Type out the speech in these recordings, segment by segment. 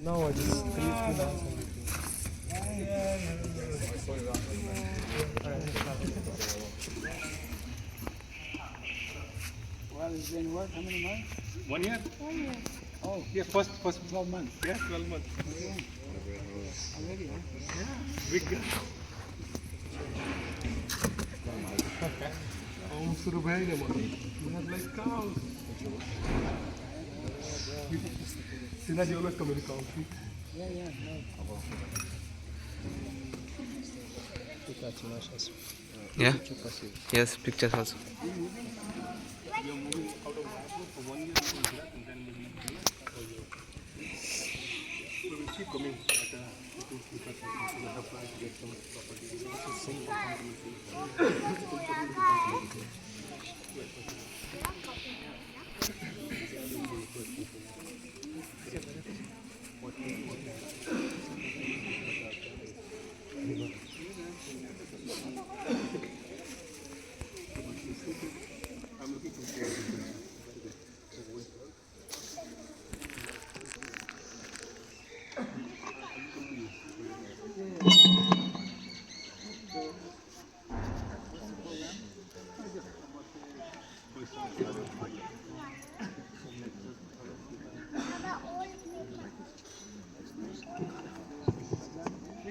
No, I just pre-announce Well, it's been what? How many months? 1 year? 1 year. Oh, Yeah, first 12 months. Yeah, 12 months. already, huh? Yeah, big girl. Oh, Surabaya naman. You have like cows. Sina you always come in the country. Yeah, yeah, no. Yeah. Yes, pictures also. We are moving out of Mayapur for 1 year to Gujarat and then maybe here. So we'll keep coming. But to keep us to the hub to get some property. I'm looking for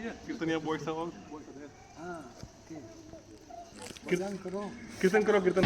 yeah, kirtan boys are all. Ah, okay. Kirtan karo. Kirtan karo, kirtan.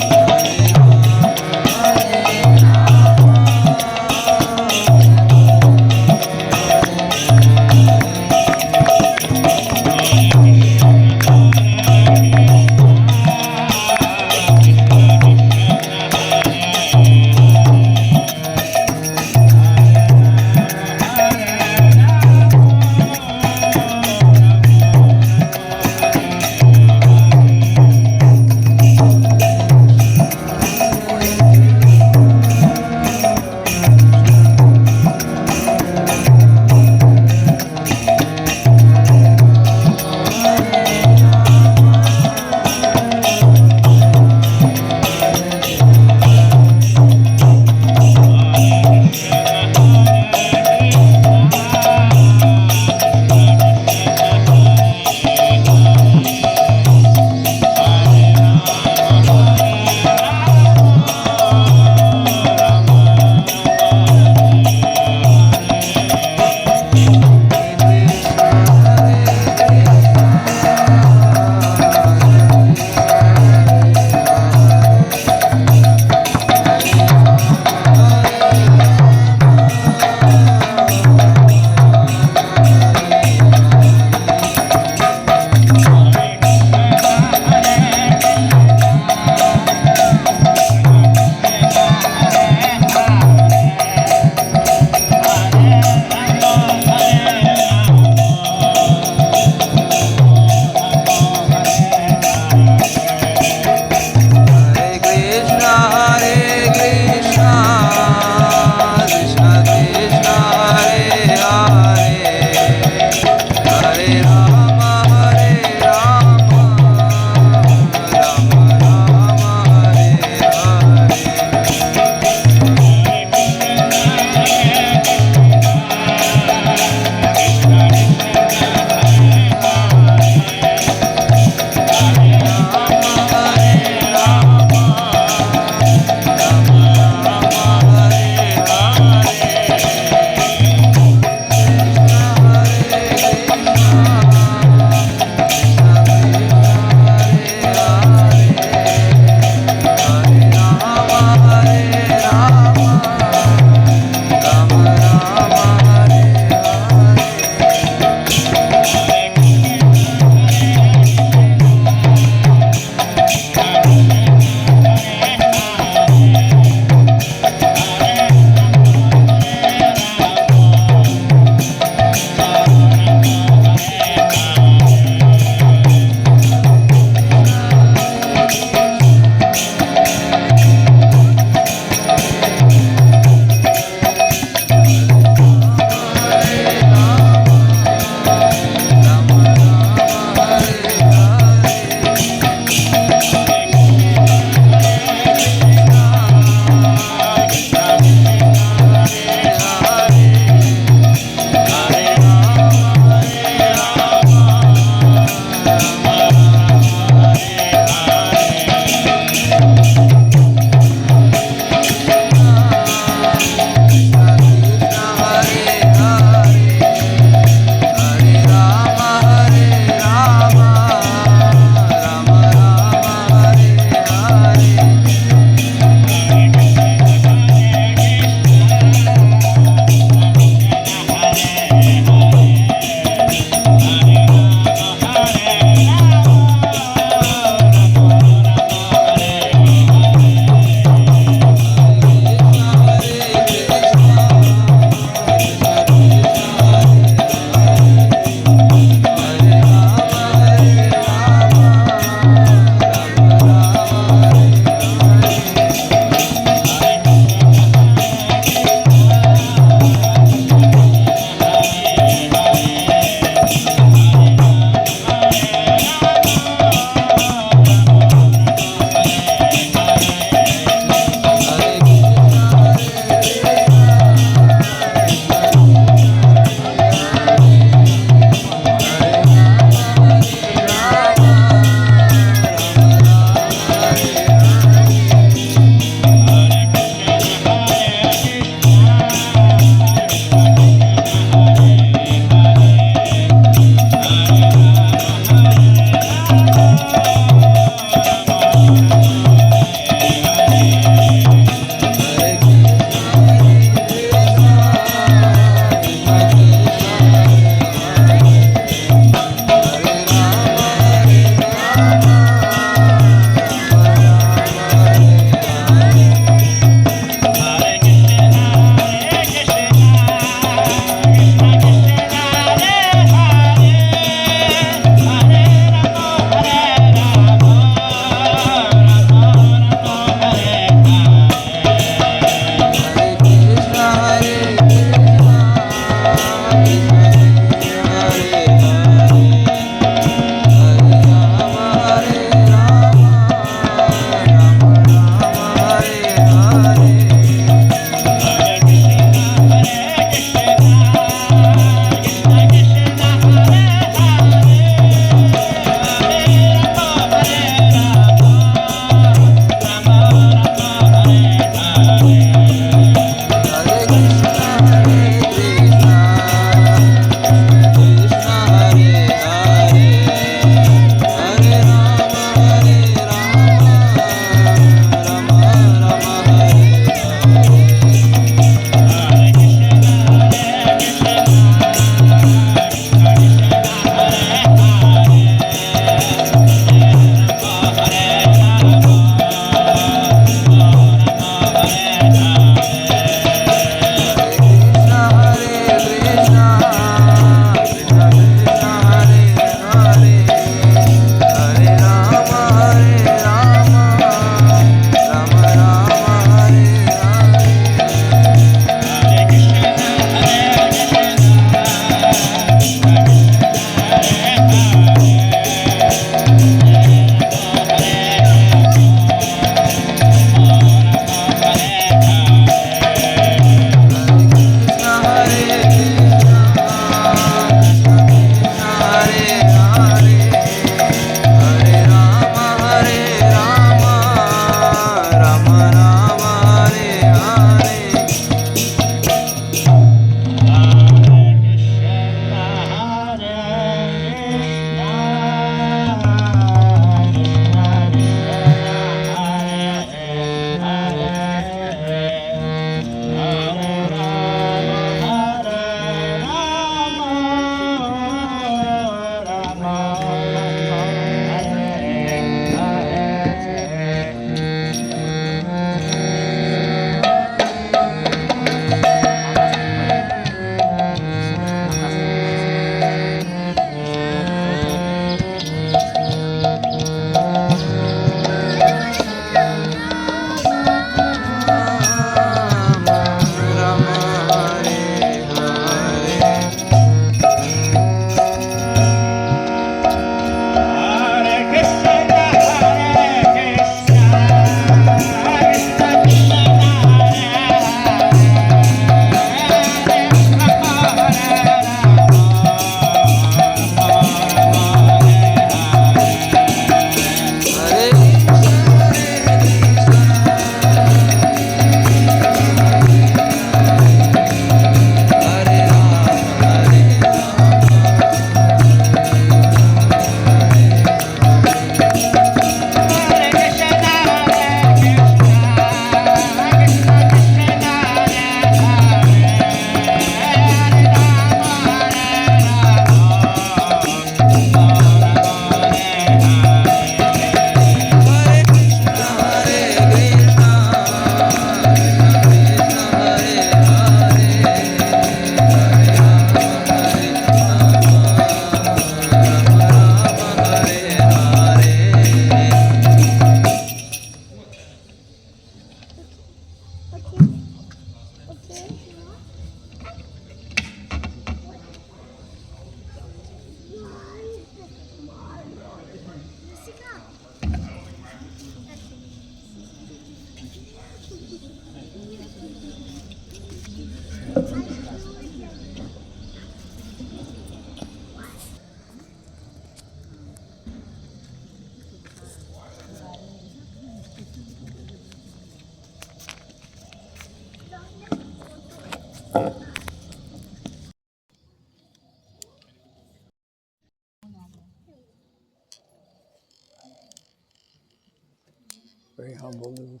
Very humble.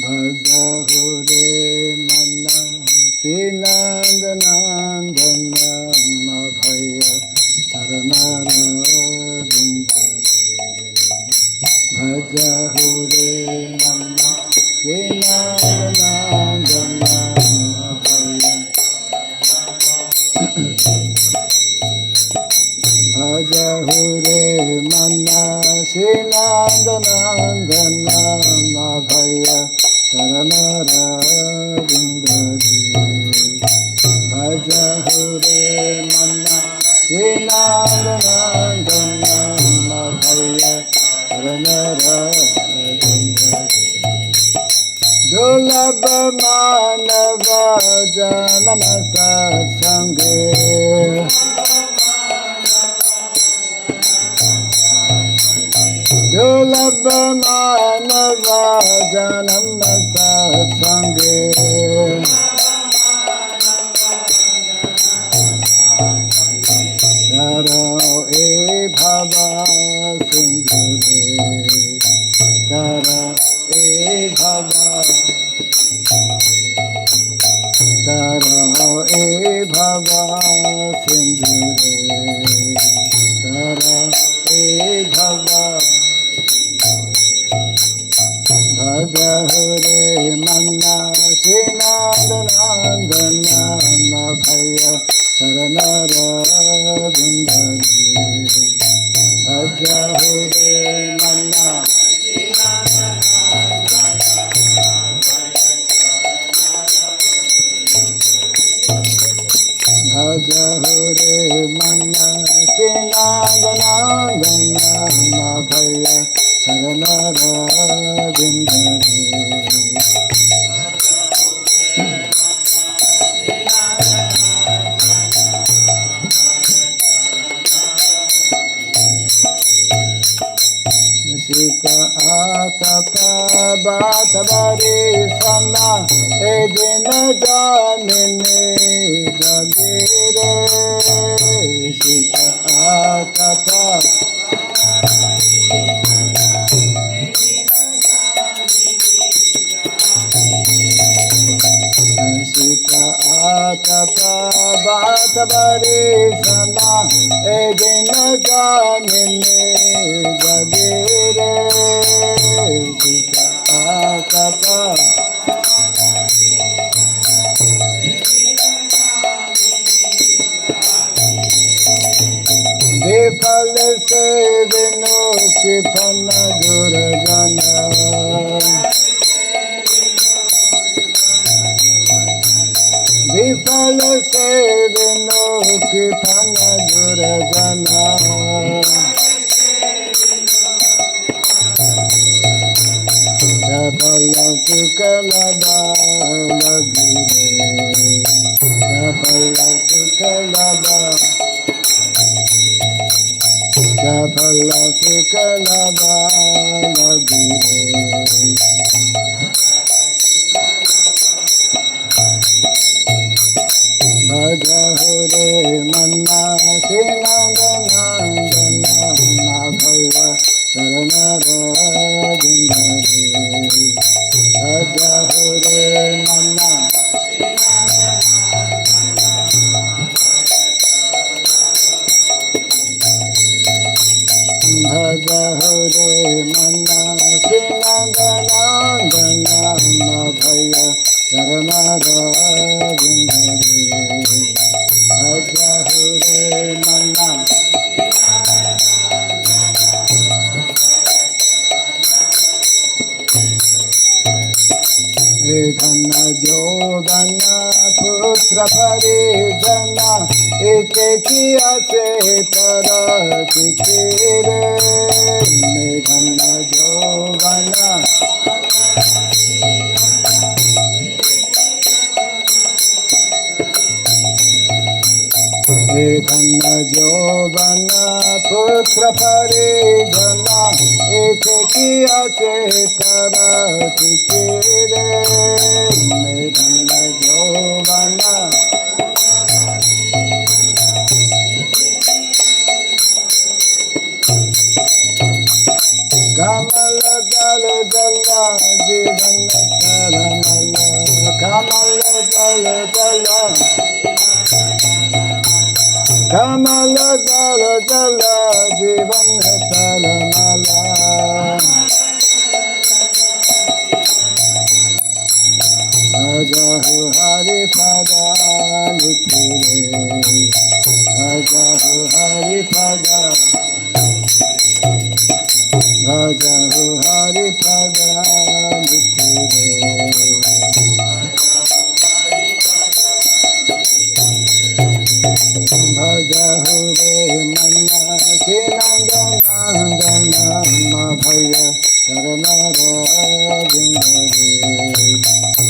Bhajahore Mana Sinandanandana Mabhaya Charanara Bhajahore Mana Sinandanandana Mabhaya Bhajahore Mana Sinandanandana Mabhaya Charanara Vindare Bhajahore Mana Sinandanandana Mabhaya Charanara Vindare Dulabha Manava Janana Satsange Dulabha Manava Janana Satsange Darao e Bhava Sindhure Darao e Bhava Darao e Bhava Sindhure Darao e Bhava Bhajahore Mana Sinandanandana Mabhaya Charanara Vindare Bhajahore Mana Bhajahore Mana Sinandanandana Mabhaya Charanara Vindare Sita Atapa Bhatavare Sana Edina Janine Jagire Sita Atapa Sita Atapa Bhatavare Sana Edina Janine Jagire Sita Atapa Vipal se vinu kripana durjana Vipal se vinu kripana durjana Chapala sukala balagire Chapala sukala Chapala sukala balagire Bhajahore Mana Sinandanandana Mabhaya Charanara Vindare Bhajahore Mana Bhajahore Mana Sinandanandana Mabhaya Charanara Vindare Bhajahore Mana Dhanna Jogana Putra Parijana Ite Kiya Chetara Chitire Dhanna Jogana Dhanna Jogana Putra Parijana Ite Kiya Chetara Chitire Dhanna Jogana Kamala Dala Dala Jivana Dala Mala Kamala Dala Dala Kamala Dala Dala Jivana Dala Mala Ajahu Hari Pada Nitire Ajahu Hari Pada Ajahu Hari Pada Nitire Bhajahu Re Manna Sinandana Madhaya Saranara Vindare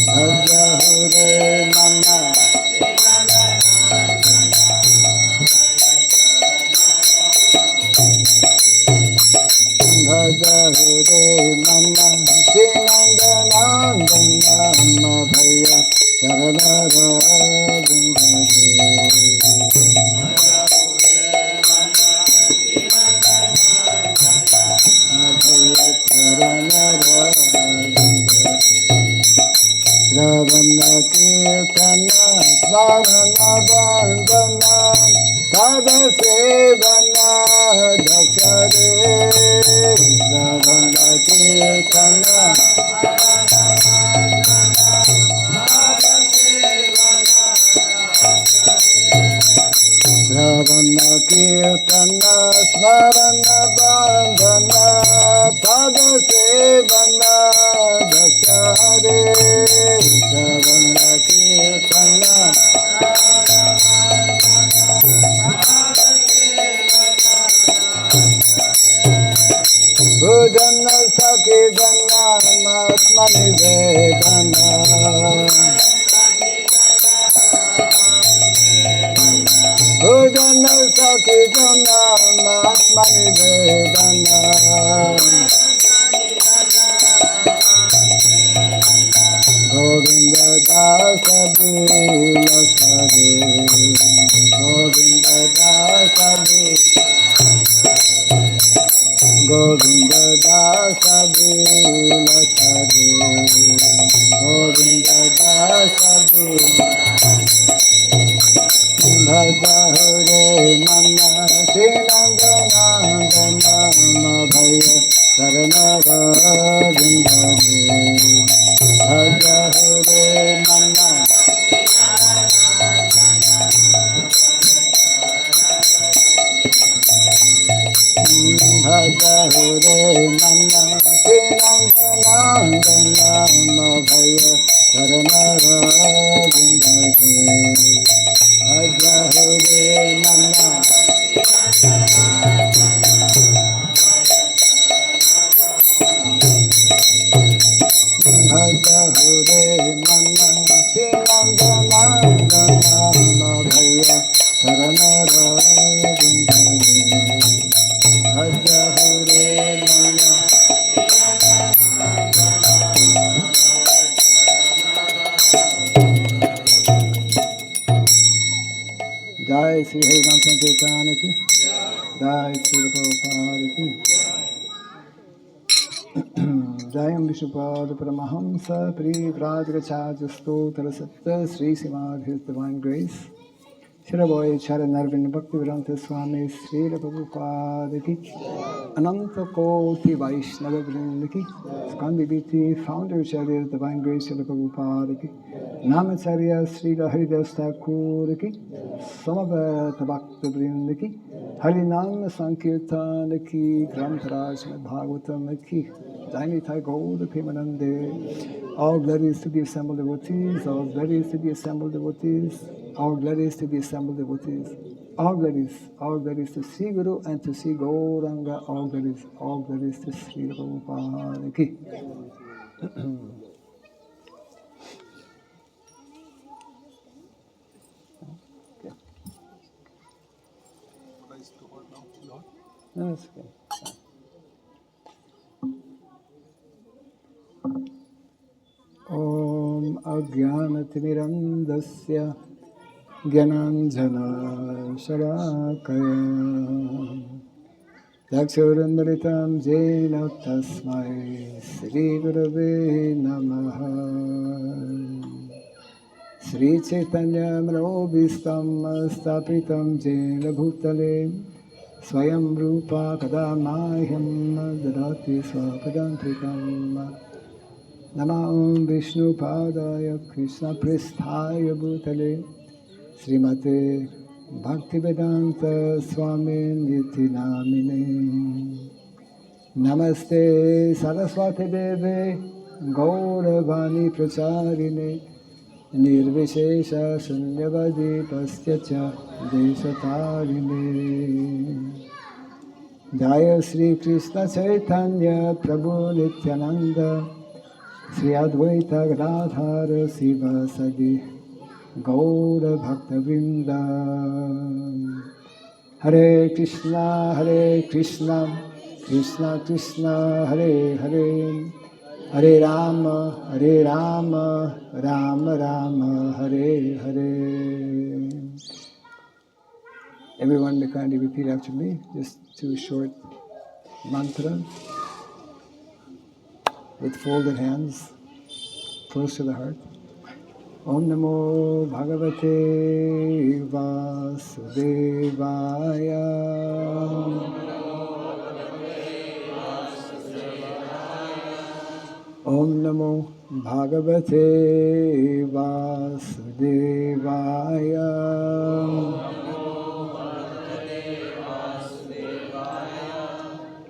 Bhajahu Re Manna Bhajahu Re Manna Sinandana Madhaya Saranara Vindare Shravana Kirtana Smarana Bandana Pada Sevana Dasare Shravana Kirtana Shravana Kirtana Smarana Bandana Pada Sevana Dasare Shravana Kirtana Bhujana Sakhi Jana Matmani Vedana Bhujana Sakhi Jana Matmani Vedana Govinda Dasa Bila Sare Govinda Dasa Govinda Dasa Bila Sare Govinda Dasa Bhajahu Re Manna Sinandana Madhaya Saranara Vindare Bhajahu Re Manna Bhajahu Re Manna Sinandana Madhaya Saranara Vindare Bhajahu Re Manna Bhajahu Re Manna Sinandana Madhaya Saranara Vindare Bhajahu Re Manna Jai Sri Hari Ram Sankirtan Ki Jai Sri Prabhupada Ki Jayam Vishnupada Paramahamsa Pri Vrajagacharya Stotra Satta Sri Simad His Divine Grace Shiraboy Charanarvin Bhakti Vedanta Swami Sri Prabhupada Ki Ananta Koti Vaishnava Vrinda Ki Skandi Biti Founder Acharya Divine Grace Sri Prabhupada Ki Namacharya Sri Haridas Thakur Ki Samaveta Bhakta Vrinda Ki Harinam Sankirtan Ki Grantaraj Bhagavatam Ki Jainitai Gaura Premanande. All glories to the assembled devotees, all glories to the assembled devotees, all glories to the assembled devotees, all glories to Sri Guru and to Sri Gauranga, all glories to Sri Prabhupada ki. No, that's okay. Om Ajnanatirandasya Gyananjana Sharakaya Dakshurandaritam Jena Tasmai Sri Gurave Namaha Sri Chaitanya Manobhistam Stapitam Jena Bhutale Swayam Rupa Kadamahyam Dadati Swapadantikam Namam Vishnu Padaya Krishna Pristhaya Bhutale Srimate Bhaktivedanta Swami Niti Namine Namaste Saraswati Deve Gauravani Pracharine Nirvishesha Sunyavadi Pasyacha Deshatarine Jaya Sri Krishna Chaitanya Prabhu Nityananda Sri Advaita Gadadhara Siva Sadi Gaura Bhakta Vrinda Hare Krishna Krishna Krishna Hare Hare Hare Rama Rama Rama Hare Hare. Everyone may kindly repeat after me, just two short mantras with folded hands close to the heart. Om Namo Bhagavate Vasudevaya. Om Namo Bhagavate Vasudevaya.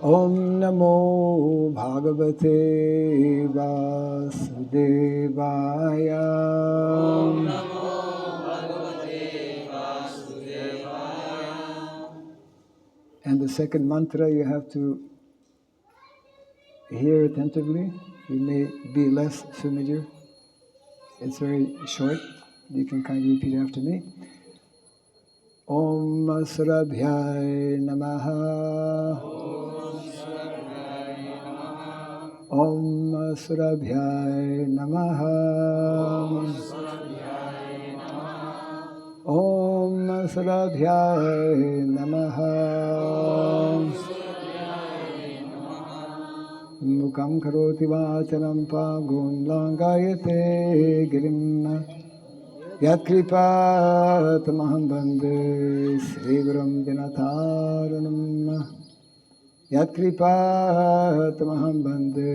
Om Namo Bhagavate Vasudevaya. And the second mantra you have to hear attentively. You may be less familiar. It's very short. You can kindly repeat after me. Om Surabhyay Namaha. Om Surabhyay Namaha. Om Surabhyay Namaha. Mukam karoti vachanam pagun langayate girim Yat kripa tamaham bande Sri Gurum Dinataranam Yat kripa tamaham bande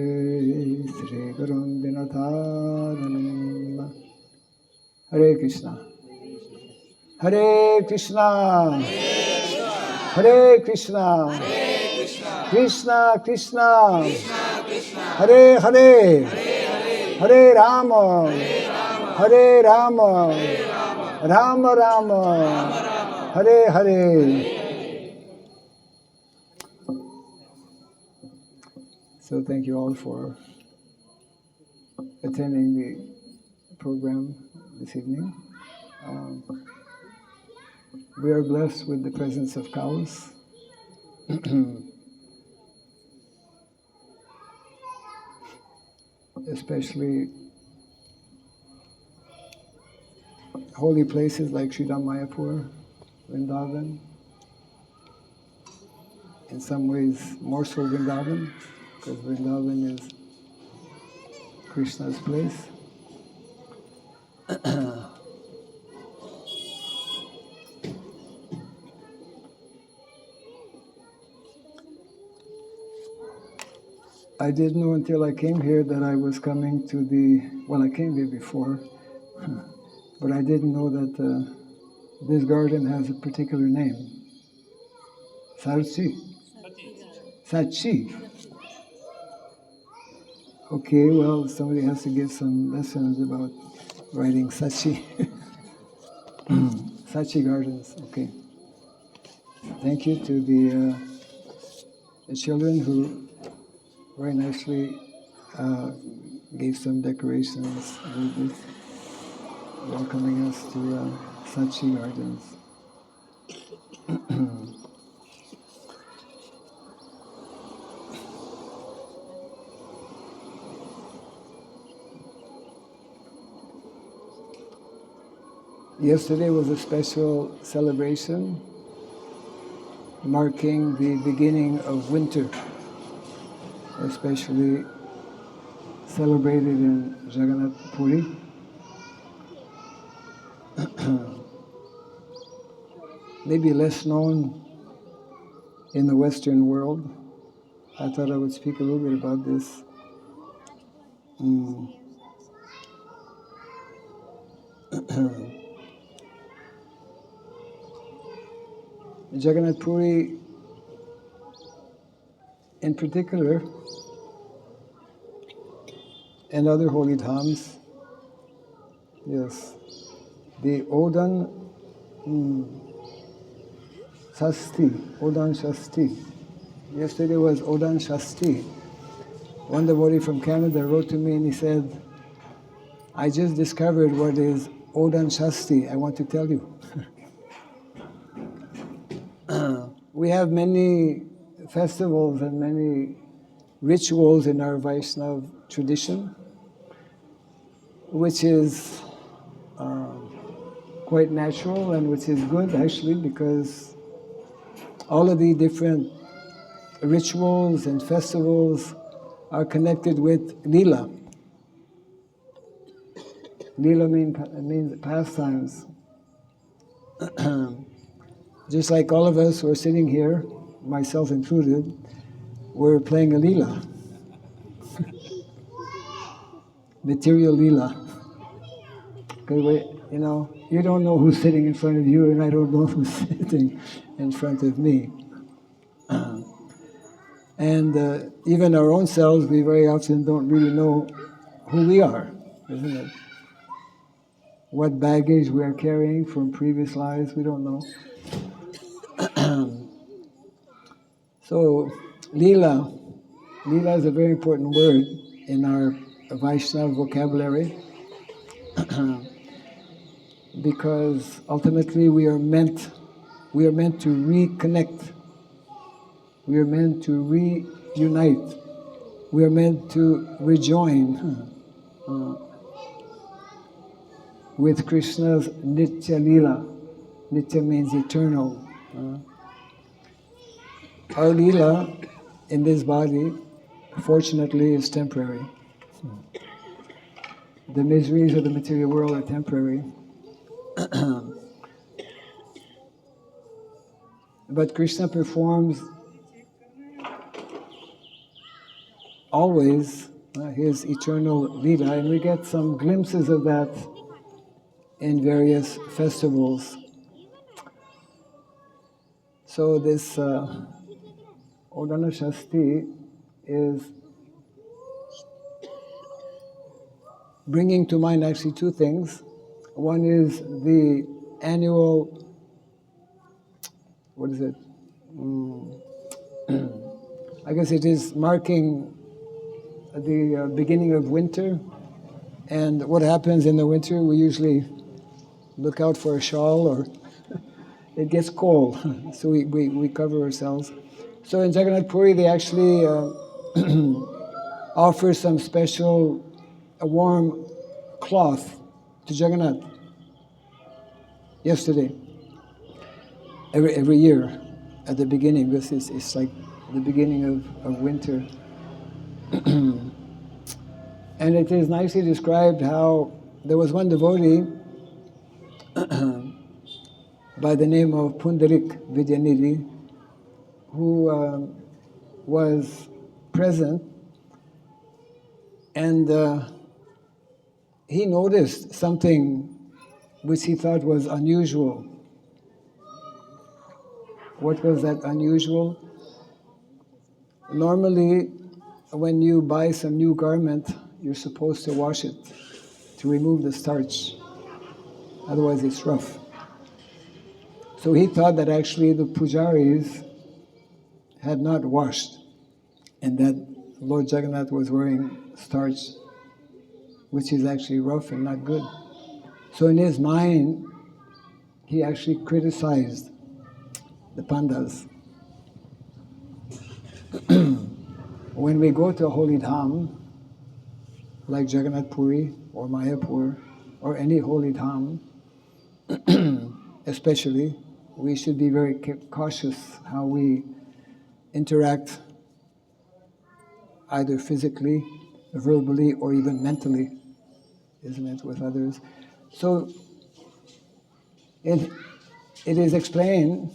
Sri Gurum Dinataranam. Hare Krishna Hare Krishna Hare Krishna Krishna Krishna Hare Hare Hare Rama Hare Rama Rama Rama Hare Hare. So thank you all for attending the program this evening. We are blessed with the presence of cows. Especially holy places like Sridham Mayapur, Vrindavan. In some ways, more so Vrindavan, because Vrindavan is Krishna's place. I didn't know until I came here that I was coming to I came here before, but I didn't know that this garden has a particular name. Sachi. Sachi. Okay, well, somebody has to give some lessons about writing Sachi. Sachi Gardens, okay. Thank you to the children who very nicely gave some decorations with welcoming us to Sachi Gardens. Yesterday was a special celebration marking the beginning of winter, especially celebrated in Jagannath Puri. Maybe less known in the Western world. I thought I would speak a little bit about this. Jagannath Puri, in particular, and other holy dhams, yes, the Odan Shasti. Yesterday was Odan Shasti. One devotee from Canada wrote to me and he said, I just discovered what is Odan Shasti. I want to tell you. We have many festivals and many rituals in our Vaishnava tradition, which is quite natural and which is good actually, because all of the different rituals and festivals are connected with Leela. Leela means pastimes. Just like all of us who are sitting here, myself included, we're playing a Leela. Material Leela. Because you don't know who's sitting in front of you, and I don't know who's sitting in front of me. And even our own selves, we very often don't really know who we are, isn't it? What baggage we are carrying from previous lives, we don't know. So, Leela is a very important word in our Vaishnava vocabulary because ultimately we are meant to reconnect. We are meant to reunite. We are meant to rejoin with Krishna's Nitya Leela. Nitya means eternal. Our Leela in this body, fortunately, is temporary. The miseries of the material world are temporary. But Krishna performs always his eternal Leela, and we get some glimpses of that in various festivals. So this Odana Shasti is bringing to mind actually two things. One is the annual, what is it? I guess it is marking the beginning of winter. And what happens in the winter, we usually look out for a shawl, or it gets cold, so we cover ourselves. So in Jagannath Puri, they actually offer some special warm cloth to Jagannath yesterday. Every year at the beginning, this is it's like the beginning of winter. And it is nicely described how there was one devotee by the name of Pundarik Vidyanidhi who was present, and he noticed something which he thought was unusual. What was that unusual? Normally, when you buy some new garment, you're supposed to wash it to remove the starch. Otherwise it's rough. So he thought that actually the pujaris had not washed and that Lord Jagannath was wearing starch, which is actually rough and not good. So in his mind, he actually criticized the pandas. When we go to a holy dham, like Jagannath Puri or Mayapur, or any holy dham, especially, we should be very cautious how we interact either physically, verbally, or even mentally, isn't it, with others. So it is explained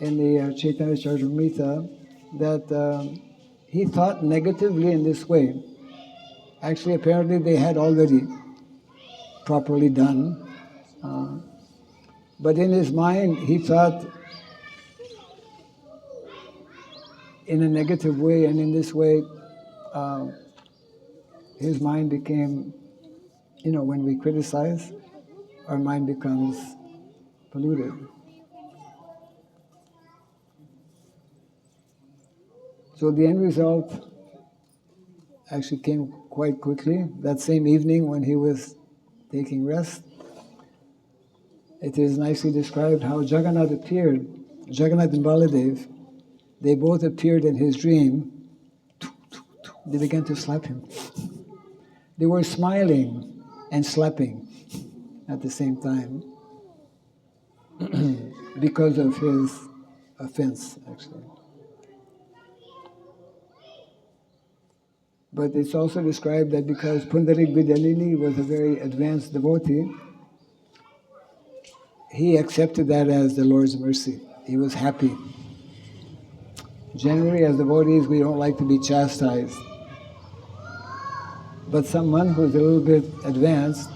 in the Chaitanya Charitamrita that he thought negatively in this way. Actually, apparently they had already properly done, but in his mind he thought in a negative way, and in this way his mind became, when we criticize, our mind becomes polluted. So the end result actually came quite quickly. That same evening when he was taking rest, it is nicely described how Jagannath appeared. Jagannath and Baladev, they both appeared in his dream. They began to slap him. They were smiling and slapping at the same time because of his offense, actually. But it's also described that because Pundarik Vidyalili was a very advanced devotee, he accepted that as the Lord's mercy. He was happy. Generally, as devotees, we don't like to be chastised. But someone who's a little bit advanced,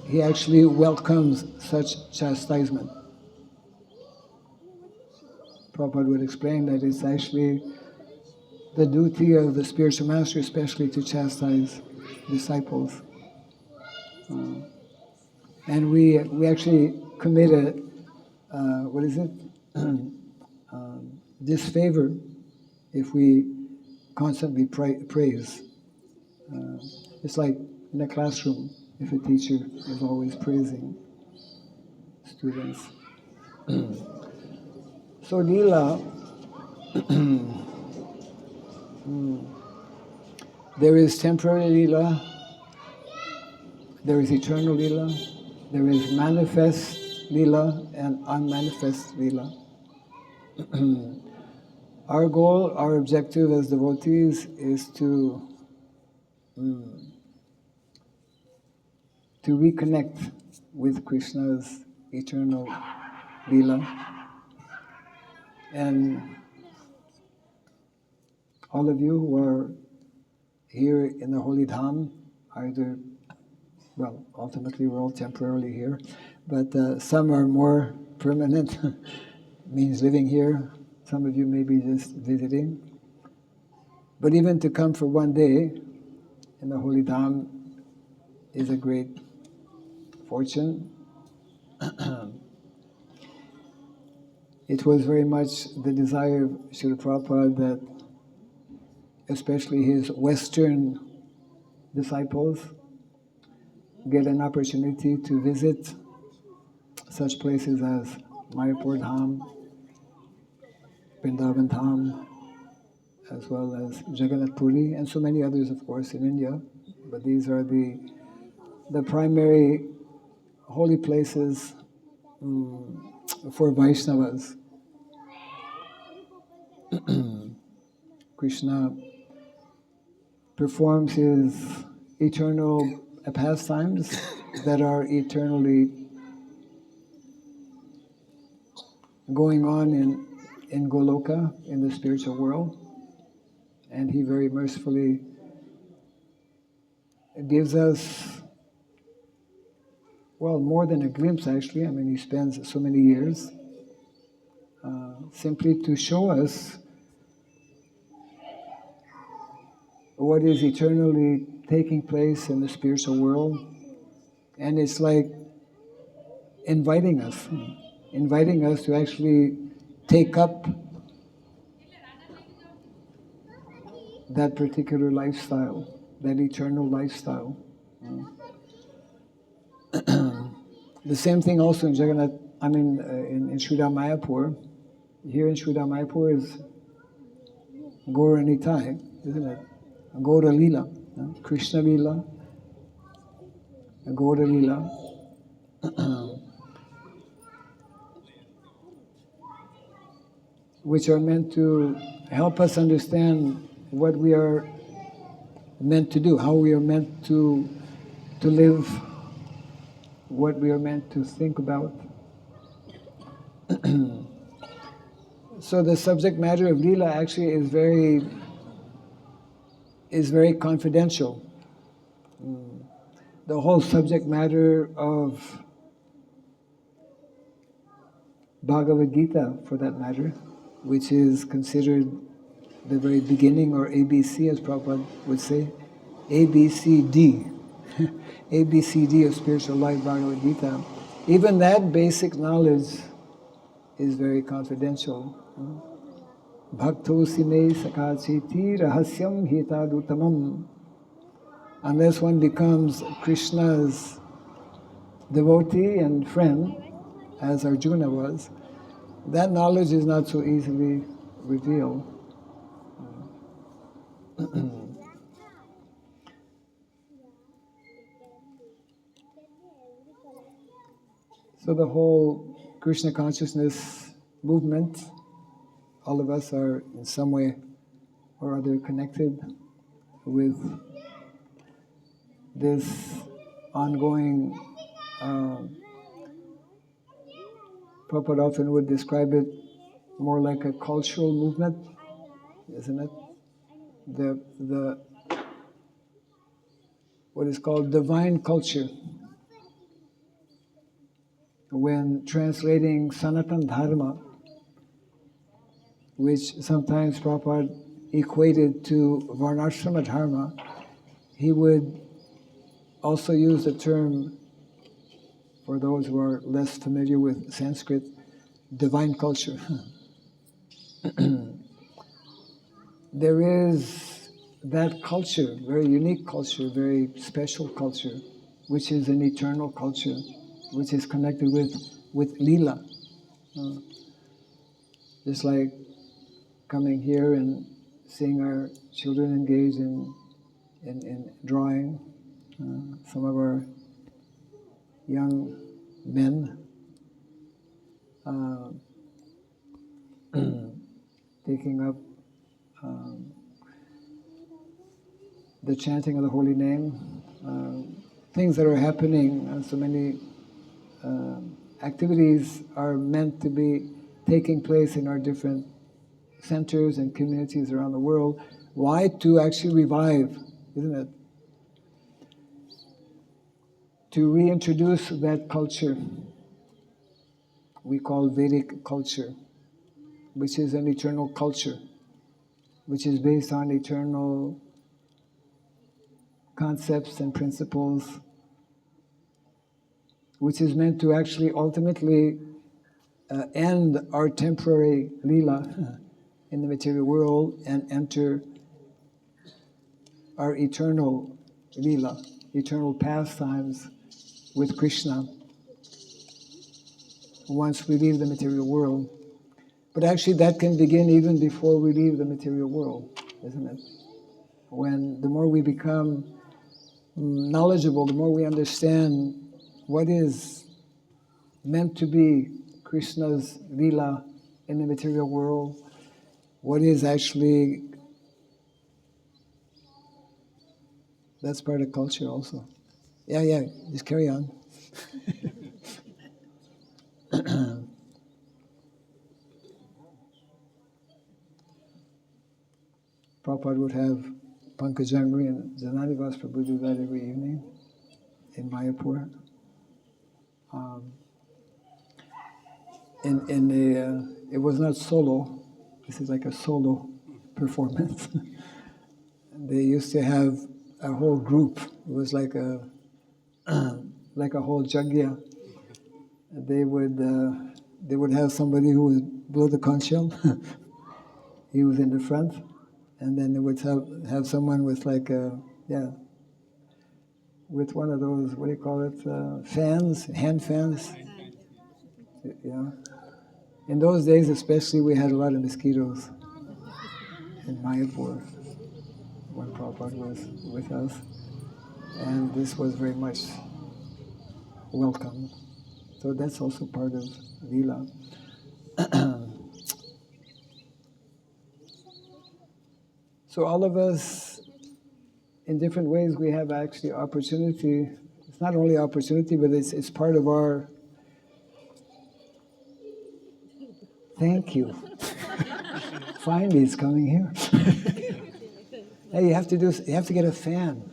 he actually welcomes such chastisement. Prabhupada would explain that it's actually the duty of the spiritual master, especially to chastise disciples. And we actually commit disfavor if we constantly praise. It's like in a classroom, if a teacher is always praising students. So Leela, there is temporary Leela, there is eternal Leela, there is manifest Leela and unmanifest Leela. Our goal, our objective as devotees is to reconnect with Krishna's eternal Leela. And all of you who are here in the Holy Dham, ultimately we're all temporarily here, but some are more permanent, means living here. Some of you may be just visiting. But even to come for one day in the Holy Dham is a great fortune. It was very much the desire of Srila Prabhupada that especially his Western disciples get an opportunity to visit such places as Mayapur Dham, Vrindavan Dham, as well as Jagannath Puri, and so many others, of course, in India. But these are the primary holy places for Vaishnavas. Krishna performs his eternal pastimes that are eternally going on in Goloka, in the spiritual world. And he very mercifully gives us, more than a glimpse actually. I mean, he spends so many years simply to show us what is eternally taking place in the spiritual world. And it's like inviting us to actually take up that particular lifestyle, that eternal lifestyle. The same thing also in Jagannath, in Sridhar Mayapur. Here in Sridhar Mayapur is Gaura Nitai, isn't it? Gaura Leela, Krishna Leela, Gaura Leela. Which are meant to help us understand what we are meant to do, how we are meant to live, what we are meant to think about. So the subject matter of Leela actually is very confidential. The whole subject matter of Bhagavad Gita, for that matter, which is considered the very beginning, or ABC as Prabhupada would say, ABCD, ABCD of spiritual life, Bhagavad Gita. Even that basic knowledge is very confidential. Bhaktosi me sakachiti rahasyam hitadutamam. Unless one becomes Krishna's devotee and friend, as Arjuna was, that knowledge is not so easily revealed. So the whole Krishna consciousness movement, all of us are in some way or other connected with this ongoing, Prabhupada often would describe it more like a cultural movement, isn't it? The what is called divine culture. When translating Sanatan Dharma, which sometimes Prabhupada equated to Varnashrama Dharma, he would also use the term, for those who are less familiar with Sanskrit, divine culture. There is that culture, very unique culture, very special culture, which is an eternal culture, which is connected with Leela. Just like coming here and seeing our children engage in drawing, some of our young men taking up the chanting of the holy name, things that are happening, so many activities are meant to be taking place in our different centers and communities around the world. Why? To actually revive, isn't it? To reintroduce that culture we call Vedic culture, which is an eternal culture, which is based on eternal concepts and principles, which is meant to actually ultimately end our temporary Leela in the material world and enter our eternal Leela, eternal pastimes with Krishna once we leave the material world. But actually that can begin even before we leave the material world, isn't it? When the more we become knowledgeable, the more we understand what is meant to be Krishna's Leela in the material world, what is actually, that's part of culture also. Yeah, just carry on. Prabhupada would have Pankajangri and Jananivas Prabhu do that every evening in Mayapur. It was not solo, this is like a solo performance. they used to have a whole group. It was like a like a whole jagya. They would have somebody who would blow the conch shell. He was in the front, and then they would have someone with like with one of those, what do you call it, fans, hand fans. Yeah. In those days, especially, we had a lot of mosquitoes in Mayapur when Prabhupada was with us, and this was very much welcome. So that's also part of Leela. So all of us, in different ways, we have actually opportunity. It's not only opportunity, but it's part of our. Thank you. Finally, it's coming here. Hey, you have to get a fan,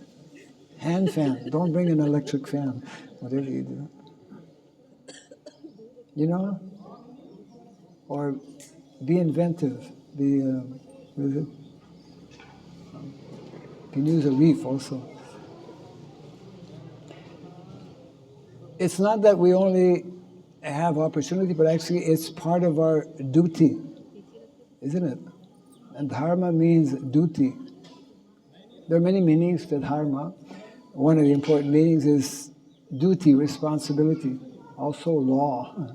hand fan. Don't bring an electric fan, whatever you do. You know, or be inventive. What is it? You can use a leaf also. It's not that we only have opportunity, but actually it's part of our duty, isn't it? And dharma means duty. There are many meanings to dharma. One of the important meanings is duty, responsibility, also law.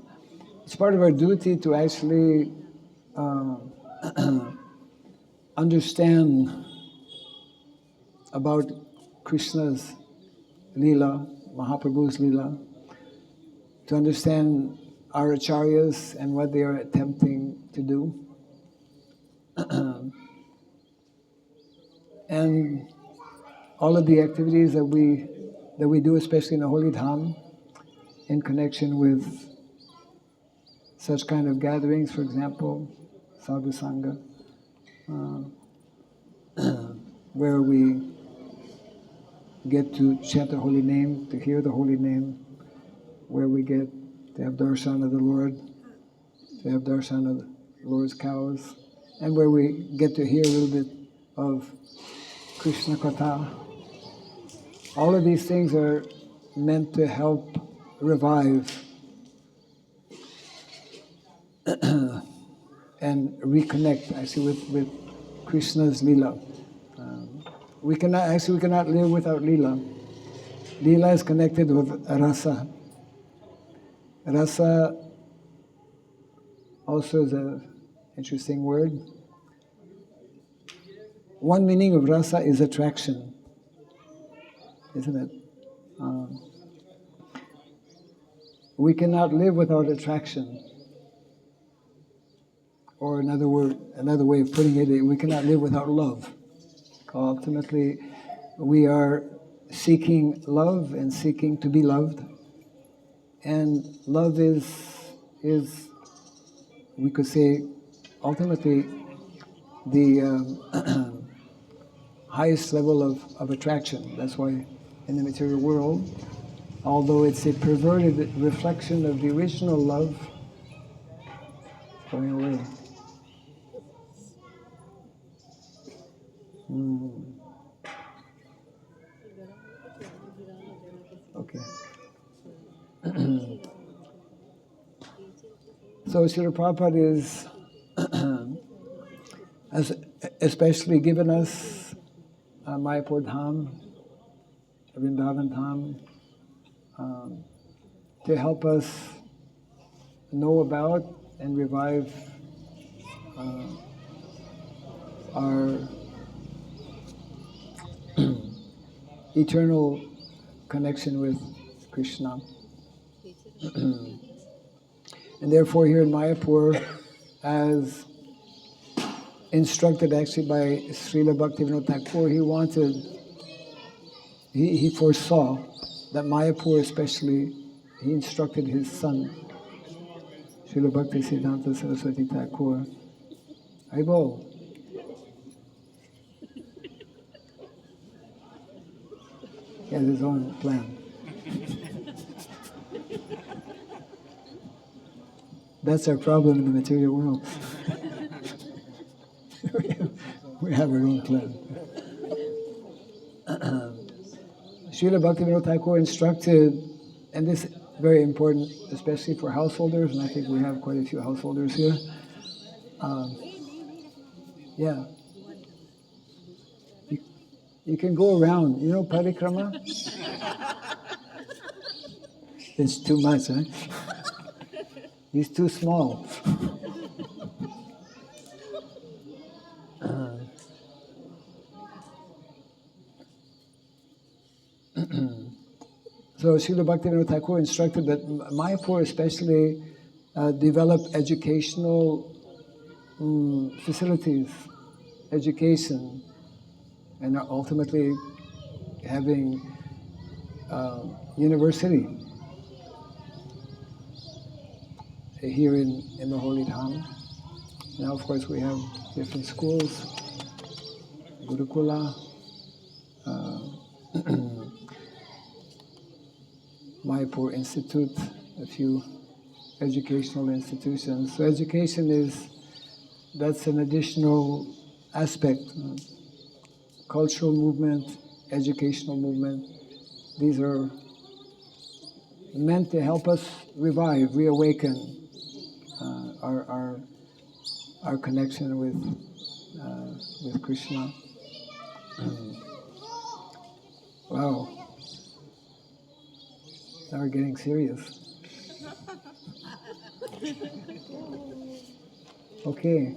It's part of our duty to actually understand about Krishna's Leela, Mahaprabhu's Leela, to understand our acharyas and what they are attempting to do. And all of the activities that we do, especially in the Holy Dham, in connection with such kind of gatherings, for example, Sadhu Sangha, where we get to chant the holy name, to hear the holy name, where we get to have darshan of the Lord, to have darshan of the Lord's cows, and where we get to hear a little bit of Krishna Katha. All of these things are meant to help revive and reconnect actually with Krishna's Leela. We cannot live without Leela. Leela is connected with rasa. Rasa also is an interesting word. One meaning of rasa is attraction, isn't it? We cannot live without attraction. Or another way of putting it, we cannot live without love. Ultimately, we are seeking love and seeking to be loved. And love is we could say, ultimately, the highest level of attraction. That's why in the material world, although it's a perverted reflection of the original love, it's going away. Okay. So Srila Prabhupada has especially given us Mayapur Dham, Vrindavan Dham, to help us know about and revive our eternal connection with Krishna. And therefore here in Mayapur, as instructed actually by Srila Bhaktivinoda Thakur, he foresaw that Mayapur especially, he instructed his son, Srila Bhakti Siddhanta Saraswati Thakur. Aibo. He has his own plan. That's our problem in the material world. We have our own plan. Srila Bhaktivinoda Thakur instructed, and this is very important, especially for householders, and I think we have quite a few householders here. Yeah. You can go around. You know parikrama? It's too much, huh? He's too small. So Srila Bhaktivinoda Thakur instructed that Mayapur especially develop educational facilities, education, and ultimately having university here in the Holy Dham. Now, of course, we have different schools, Gurukula, Mayapur Institute, a few educational institutions. So education that's an additional aspect. Cultural movement, educational movement, these are meant to help us revive, reawaken our connection with Krishna. Wow. Now we're getting serious. Okay.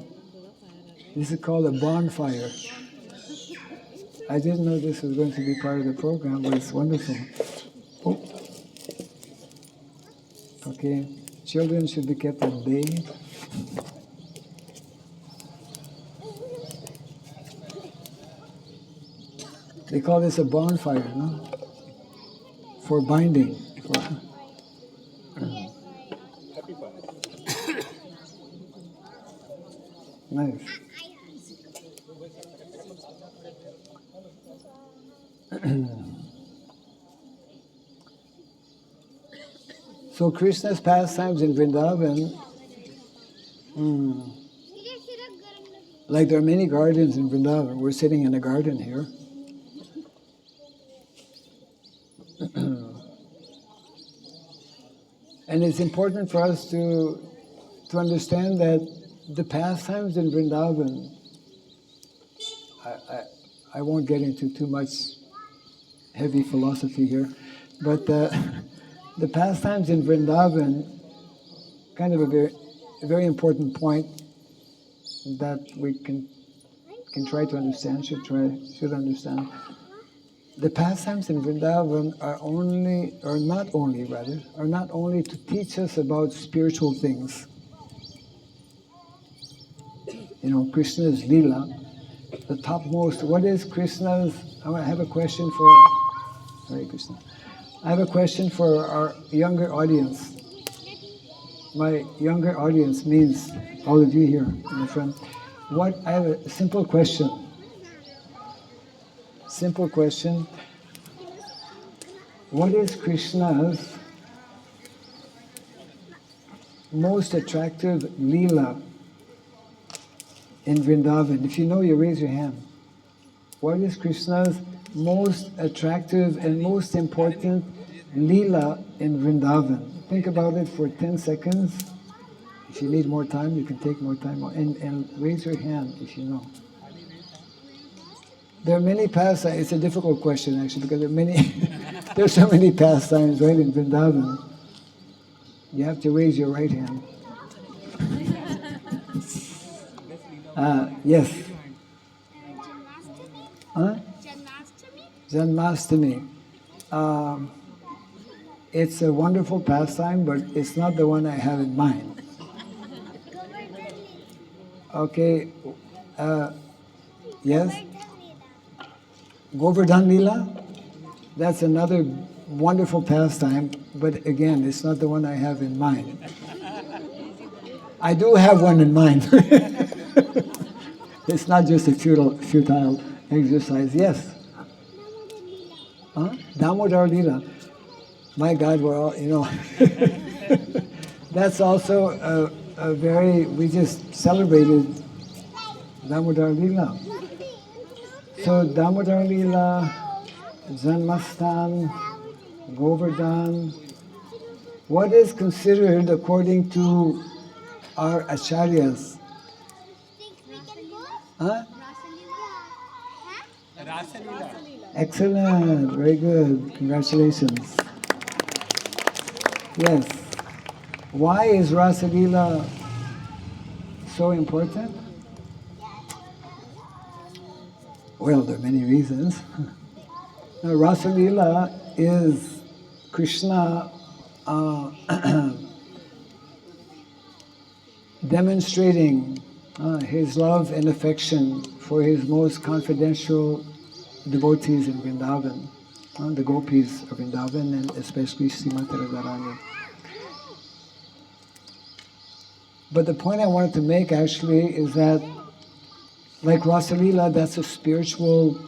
This is called a bonfire. I didn't know this was going to be part of the program, but it's wonderful. Oh. Okay. Children should be kept at bay. They call this a bonfire, no? For binding. Nice. So Krishna's pastimes in Vrindavan, like there are many gardens in Vrindavan. We're sitting in a garden here. And it's important for us to understand that the pastimes in Vrindavan, I won't get into too much heavy philosophy here, but the pastimes in Vrindavan, kind of a very important point that we can try to understand, should understand. The pastimes in Vrindavan are not only to teach us about spiritual things. You know, Krishna's Leela, the topmost. What is Krishna's? I have a question for Hare Krishna. I have a question for our younger audience. My younger audience means all of you here, my friend. I have a simple question. Simple question. What is Krishna's most attractive Leela in Vrindavan? If you know, you raise your hand. What is Krishna's most attractive and most important Leela in Vrindavan? Think about it for 10 seconds. If you need more time, you can take more time. And raise your hand if you know. There are many pastimes. It's a difficult question actually because there's so many pastimes right in Vrindavan. You have to raise your right hand. Yes. Huh? Janmashtami. It's a wonderful pastime, but it's not the one I have in mind. Okay. Yes? Govardhan Leela? That's another wonderful pastime, but again, it's not the one I have in mind. I do have one in mind. It's not just a futile exercise. Yes? Huh? Damodar Leela. My God, we're all, that's also we just celebrated Damodar Leela. So Damodar Leela, Janmastan, Govardhan. What is considered, according to our acharyas? Huh? Excellent, very good, congratulations. Yes. Why is Rasa Leela so important? Well, there are many reasons. Now, Rasa Leela is Krishna demonstrating his love and affection for his most confidential devotees in Vrindavan, the gopis of Vrindavan, and especially Srimati Radharani. But the point I wanted to make actually is that, like Rasa Leela, that's a spiritual,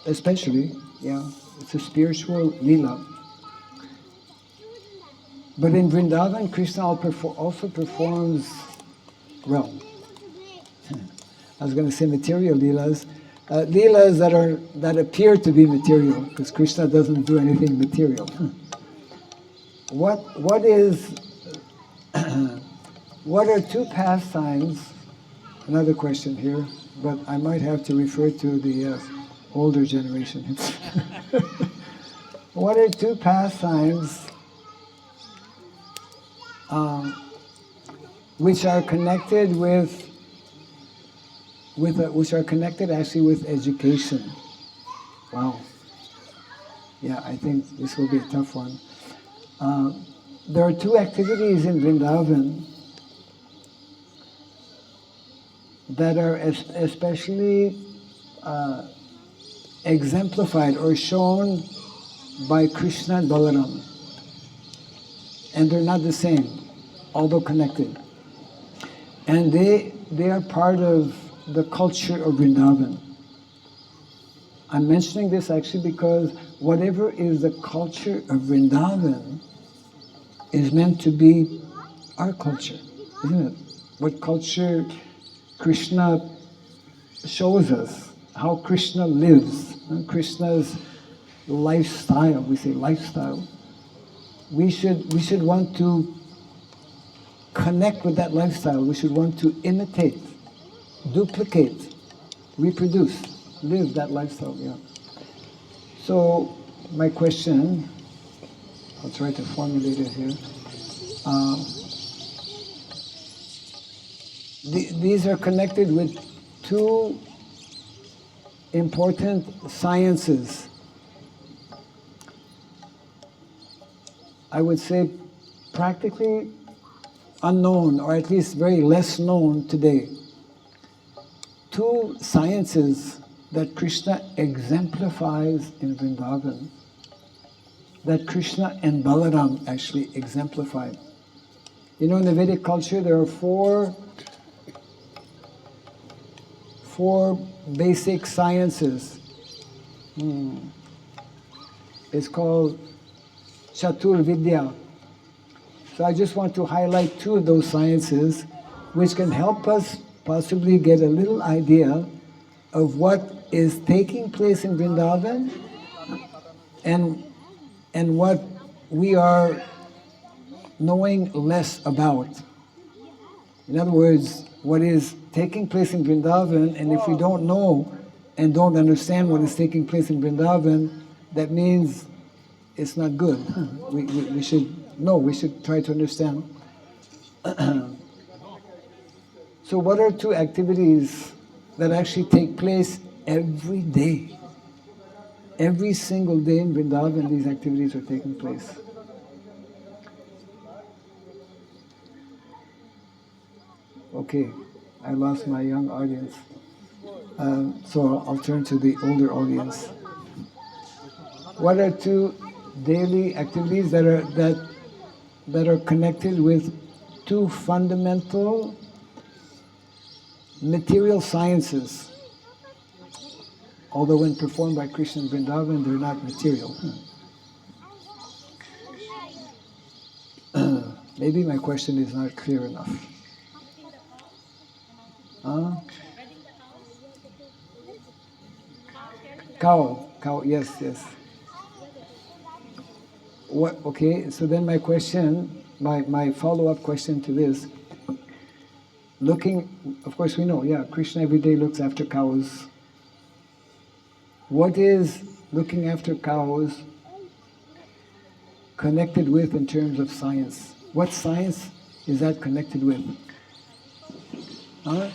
especially, it's a spiritual Leela. But in Vrindavan, Krishna also performs, well, I was going to say material Leelas, Leelas that appear to be material, because Krishna doesn't do anything material. What is, what are two pastimes, another question here, but I might have to refer to the older generation. What are two pastimes which are connected which are connected actually with education? Wow. Yeah, I think this will be a tough one. There are two activities in Vrindavan that are especially exemplified or shown by Krishna and Balaram. And they're not the same, although connected. And they are part of the culture of Vrindavan. I'm mentioning this actually because whatever is the culture of Vrindavan is meant to be our culture, isn't it? What culture Krishna shows us, how Krishna lives, Krishna's lifestyle, we say lifestyle. We should want to connect with that lifestyle. We should want to imitate, duplicate, reproduce, live that lifestyle. Yeah. So my question, I'll try to formulate it here. These are connected with two important sciences. I would say practically unknown, or at least very less known today. Two sciences that Krishna exemplifies in Vrindavan, that Krishna and Balaram actually exemplified. You know, in the Vedic culture, there are four basic sciences. It's called Chatur Vidya. So I just want to highlight two of those sciences which can help us possibly get a little idea of what is taking place in Vrindavan and what we are knowing less about. In other words, what is taking place in Vrindavan, and if we don't know and don't understand what is taking place in Vrindavan, that means it's not good. We should know, we should try to understand. So what are two activities that actually take place every day? Every single day in Vrindavan, these activities are taking place. Okay, I lost my young audience. So I'll turn to the older audience. What are two daily activities that are connected with two fundamental material sciences? Although when performed by Krishna in Vrindavan, they're not material. Maybe my question is not clear enough. Cow. Cow, yes, yes. What? Okay, so then my question, my follow-up question to this, looking, of course we know, yeah, Krishna every day looks after cows. What is looking after cows connected with in terms of science? What science is that connected with? Huh?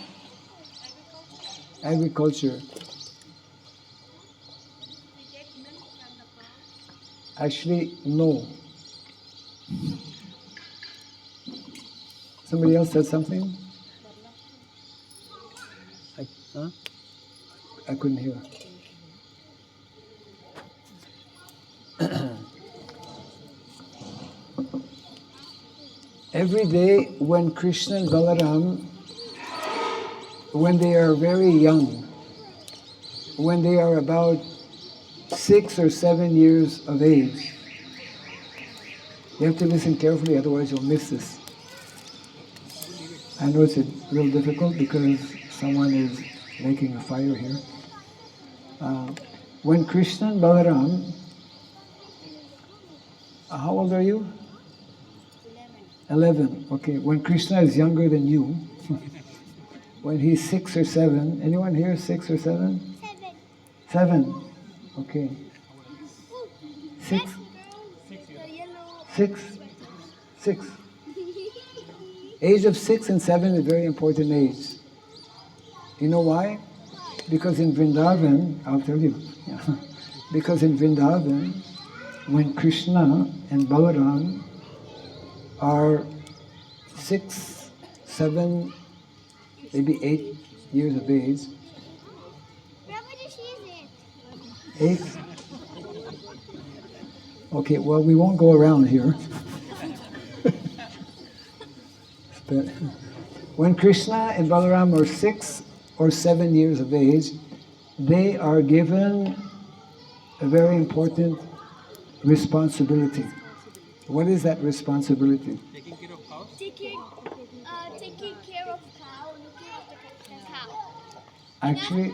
Agriculture. Actually, no. Somebody else said something? Huh? I couldn't hear. Every day when Krishna and Balaram, when they are very young, when they are about 6 or 7 years of age, you have to listen carefully, otherwise you'll miss this. I know it's a little difficult because someone is making a fire here. When Krishna and Balaram, how old are you? 11. Okay, when Krishna is younger than you, when he's 6 or 7, anyone here 6 or 7? 7. Okay. 6? 6? 6. Age of 6 and 7 is a very important age. You know why? Because in Vrindavan, I'll tell you, because in Vrindavan, when Krishna and Balaram are 6, 7, maybe 8 years of age. 8? Okay, well, we won't go around here. But when Krishna and Balaram are 6 or 7 years of age, they are given a very important responsibility. What is that responsibility? Taking care of cows? Taking care of cow, looking after the cow. Actually,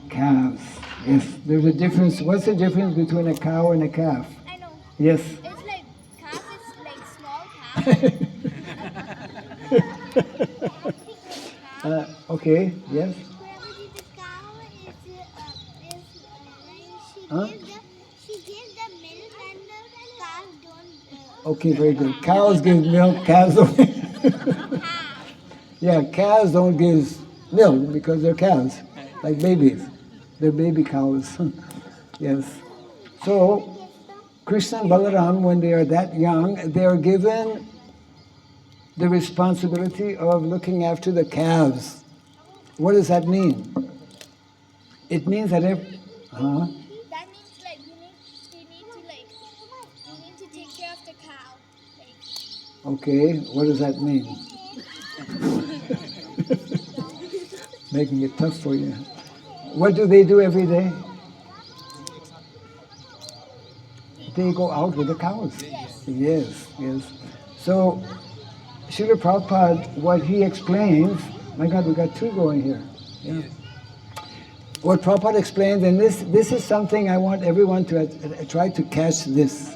calves. Yes, there's a difference. What's the difference between a cow and a calf? I know. Yes. It's like calf is like small calf. Okay, yes. Prabhuji, the cow Huh? she gives the milk and the calf don't. Okay, very good. Cows give milk, calves don't. Yeah, calves don't give milk because they're calves, like babies. They're baby cows. Yes. So, Krishna and Balaram, when they are that young, they are given the responsibility of looking after the calves. What does that mean? It means that That means like you need to take care of the cow. Like, okay, what does that mean? Making it tough for you. What do they do every day? They go out with the cows. Yes, yes. So, Srila Prabhupada, what he explains, my God, we got 2 going here. Yeah. What Prabhupada explains, and this is something I want everyone to try to catch this.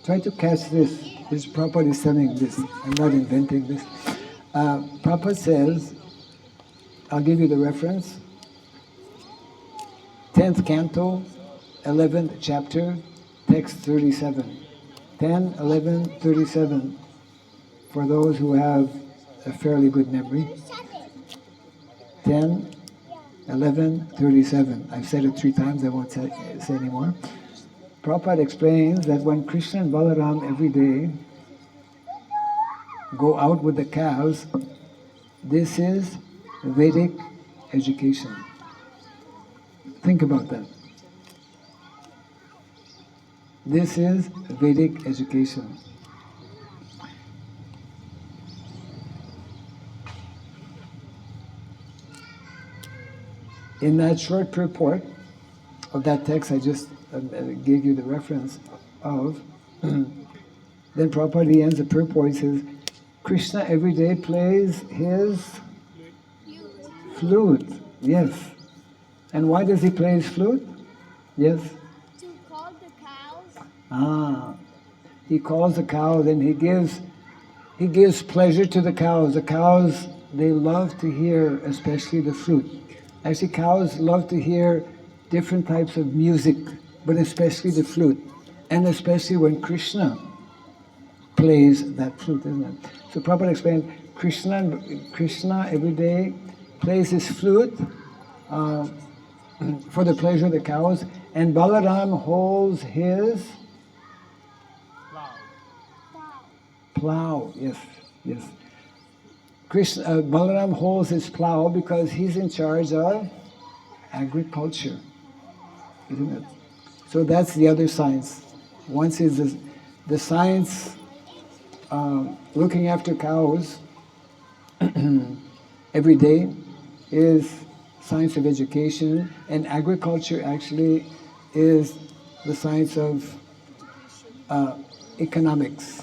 Try to catch this. This Prabhupada is telling this. I'm not inventing this. Prabhupada says, I'll give you the reference. 10th canto, 11th chapter, text 37. 10, 11, 37. For those who have a fairly good memory. 10, 11, 37. I've said it 3 times, I won't say anymore. Prabhupada explains that when Krishna and Balaram every day go out with the cows, this is Vedic education. Think about that. This is Vedic education. In that short purport of that text I just gave you the reference of, then Prabhupada ends the purport, he says, Krishna every day plays his flute. Yes. And why does he play his flute? Yes? To call the cows. Ah, he calls the cows and he gives pleasure to the cows. The cows, they love to hear especially the flute. Actually, cows love to hear different types of music, but especially the flute. And especially when Krishna plays that flute, isn't it? So Prabhupada explained, Krishna every day plays his flute for the pleasure of the cows, and Balaram holds his plow. Yes, yes. Balaram holds his plow because he's in charge of agriculture, isn't it? So that's the other science. Once is the science looking after cows every day is science of education, and agriculture actually is the science of economics,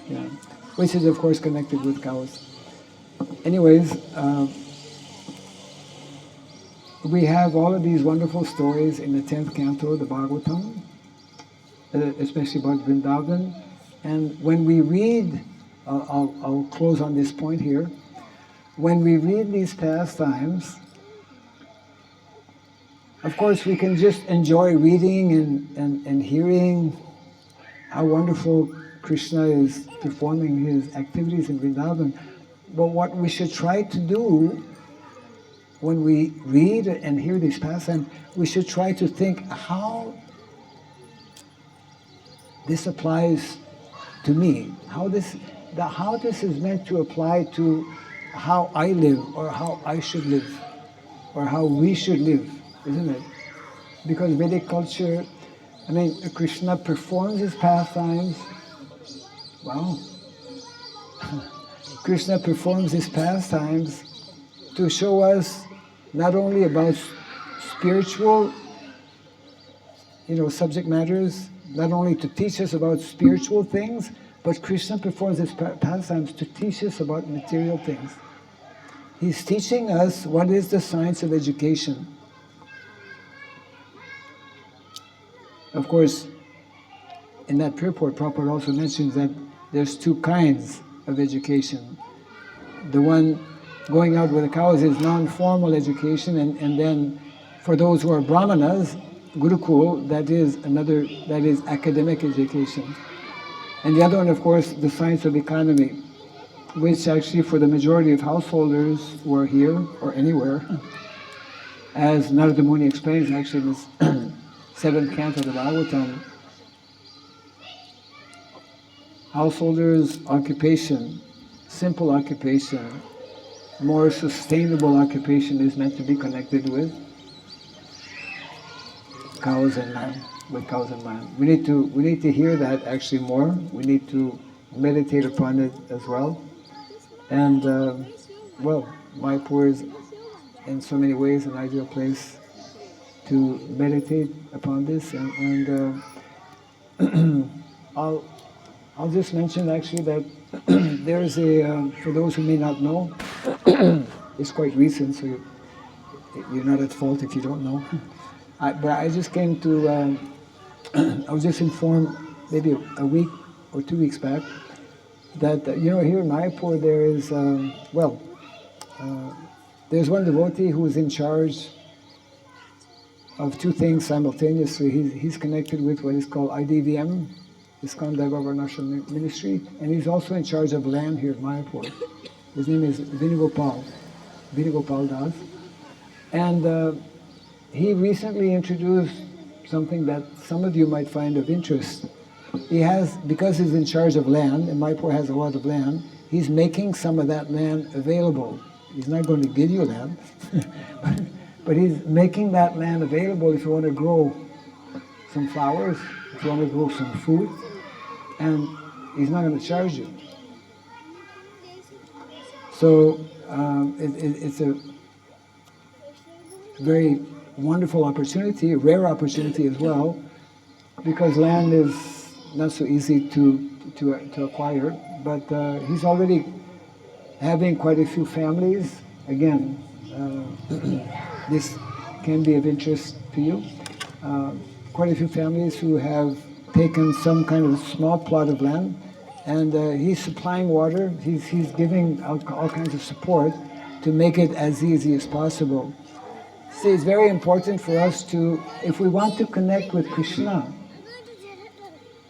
yeah, which is of course connected with cows. Anyways, we have all of these wonderful stories in the 10th canto, the Bhagavatam, especially about Vrindavan. And when we read, I'll close on this point here, when we read these pastimes, of course we can just enjoy reading and hearing how wonderful Krishna is performing his activities in Vrindavan. But what we should try to do when we read and hear these pastimes, we should try to think how this applies to me, how this is meant to apply to how I live, or how I should live, or how we should live, isn't it? Because Vedic culture, I mean, Krishna performs his pastimes. Wow. Krishna performs his pastimes to show us not only about spiritual, subject matters, not only to teach us about spiritual things, but Krishna performs his pastimes to teach us about material things. He's teaching us what is the science of education. Of course, in that purport, Prabhupada also mentions that there's two kinds of education. The one going out with the cows is non-formal education, and then for those who are brahmanas, Gurukul, that is academic education. And the other one, of course, the science of economy, which actually for the majority of householders who are here or anywhere, as Narada Muni explains actually in this 7th canto of the Bhagavatam, householders' occupation, simple occupation, more sustainable occupation is meant to be connected with cows and land, We need to hear that actually more. We need to meditate upon it as well. And Mayapur is in so many ways an ideal place to meditate upon this. And I'll just mention actually that there's for those who may not know, it's quite recent, so you're not at fault if you don't know. But I just came to, I was just informed maybe a week or 2 weeks back that, here in Mayapur there is, there's one devotee who is in charge of 2 things simultaneously. He's connected with what is called IDVM, ISKCON Daiva Varnashram Ministry, and he's also in charge of land here in Mayapur. His name is Venugopal Das. And he recently introduced something that some of you might find of interest. He has, because he's in charge of land, and Mayapur has a lot of land, he's making some of that land available. He's not going to give you land, but he's making that land available if you want to grow some flowers, if you want to grow some food, and he's not going to charge you. So it's a very wonderful opportunity, a rare opportunity as well, because land is not so easy to acquire. But he's already having quite a few families. Again, this can be of interest to you. quite a few families who have taken some kind of small plot of land, and he's supplying water. He's giving all kinds of support to make it as easy as possible. See, it's very important for us to, if we want to connect with Krishna,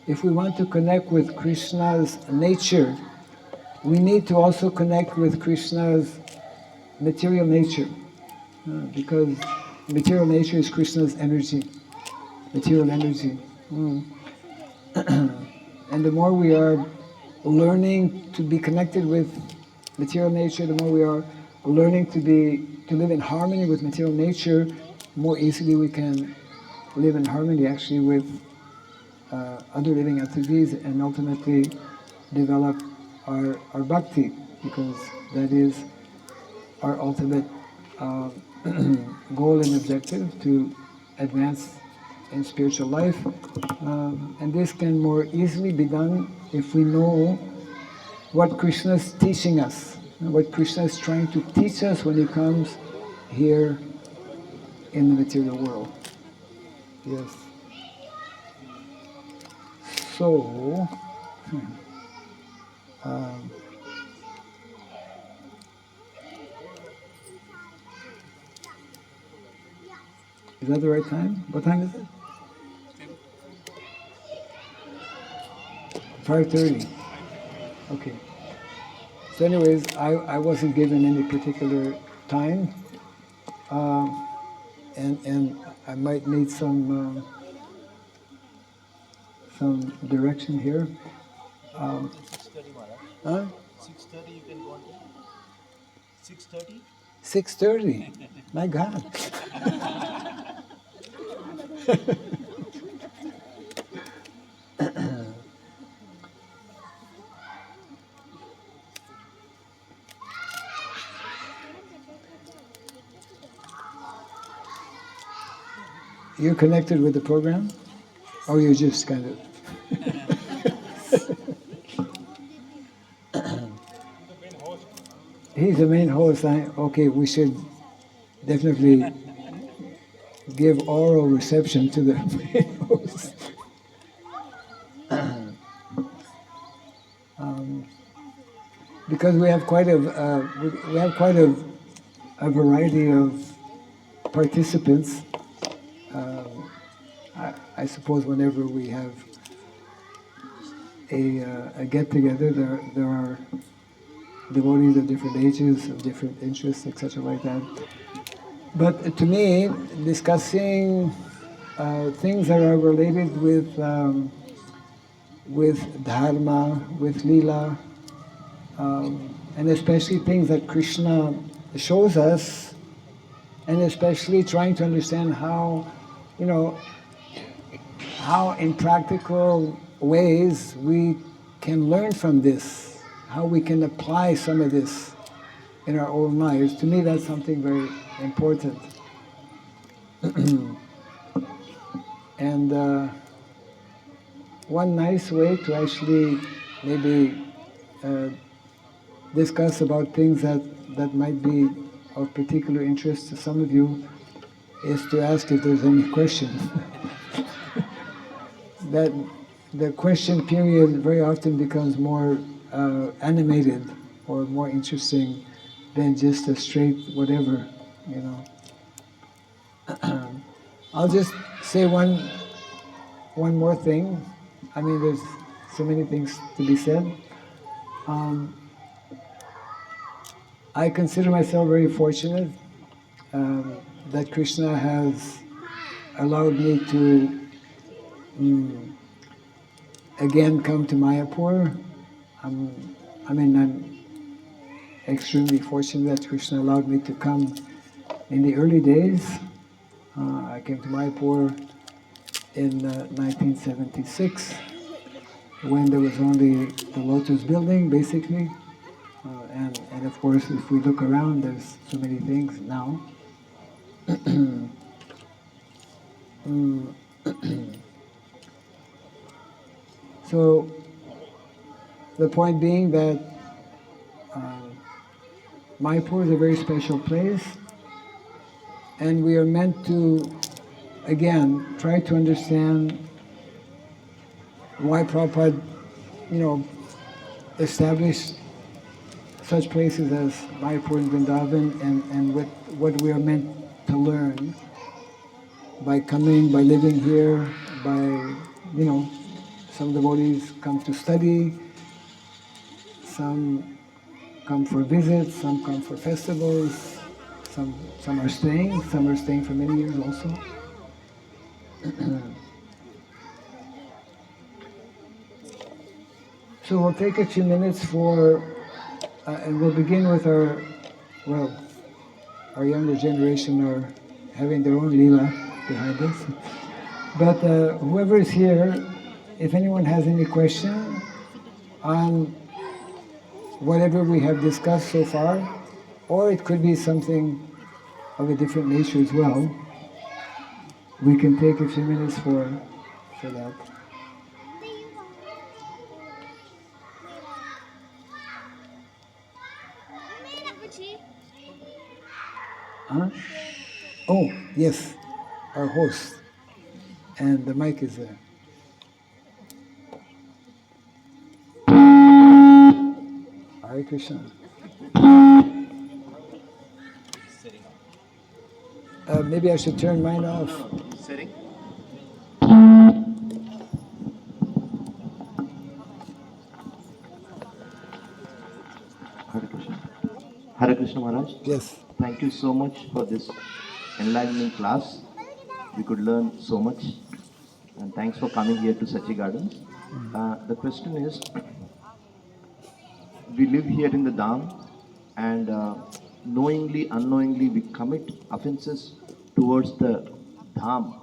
if we want to connect with Krishna's nature, we need to also connect with Krishna's material nature, because material nature is Krishna's energy, material energy. And the more we are learning to be connected with material nature, the more we are learning to live in harmony with material nature, more easily we can live in harmony actually with other living entities and ultimately develop our bhakti, because that is our ultimate goal and objective, to advance in spiritual life. And this can more easily be done if we know what Krishna is teaching us, what Krishna is trying to teach us when he comes here in the material world. Yes. So, is that the right time? What time is it? 5:30. Okay. So anyways, I wasn't given any particular time, and I might need some direction here. 6:30, Maharaj. Huh? 6:30 you can go on. 6:30? 6:30. My God. You're connected with the program? Or you're just kind of... He's the main host. Okay, we should definitely give oral reception to the main host. Because we have quite a variety of participants. I suppose whenever we have a get together, there are devotees of different ages, of different interests, etc., like that. But to me, discussing things that are related with dharma, with Leela, and especially things that Krishna shows us, and especially trying to understand how in practical ways we can learn from this, how we can apply some of this in our own lives. To me, that's something very important. And one nice way to actually maybe discuss about things that might be of particular interest to some of you is to ask if there's any questions. That the question period very often becomes more animated or more interesting than just a straight whatever, I'll just say one more thing. I mean, there's so many things to be said. I consider myself very fortunate that Krishna has allowed me to again come to Mayapur. I'm extremely fortunate that Krishna allowed me to come in the early days. I came to Mayapur in 1976, when there was only the Lotus building, basically. And of course, if we look around, there's so many things now. So, the point being that Mayapur is a very special place, and we are meant to again, try to understand why Prabhupada, established such places as Mayapur and Vrindavan, and what we are meant to learn by coming, by living here, by, some devotees come to study, some come for visits, some come for festivals, some are staying for many years also. So we'll take a few minutes and we'll begin with our younger generation are having their own Leela behind us. But whoever is here, if anyone has any question on whatever we have discussed so far, or it could be something of a different nature as well, we can take a few minutes for that. Huh? Oh, yes, our host. And the mic is there. Hare Krishna. Maybe I should turn mine off. Sitting. Hare Krishna. Hare Krishna Maharaj. Yes. Thank you so much for this enlightening class. We could learn so much. And thanks for coming here to Sachi Gardens. The question is, we live here in the Dham, and knowingly, unknowingly, we commit offenses towards the Dham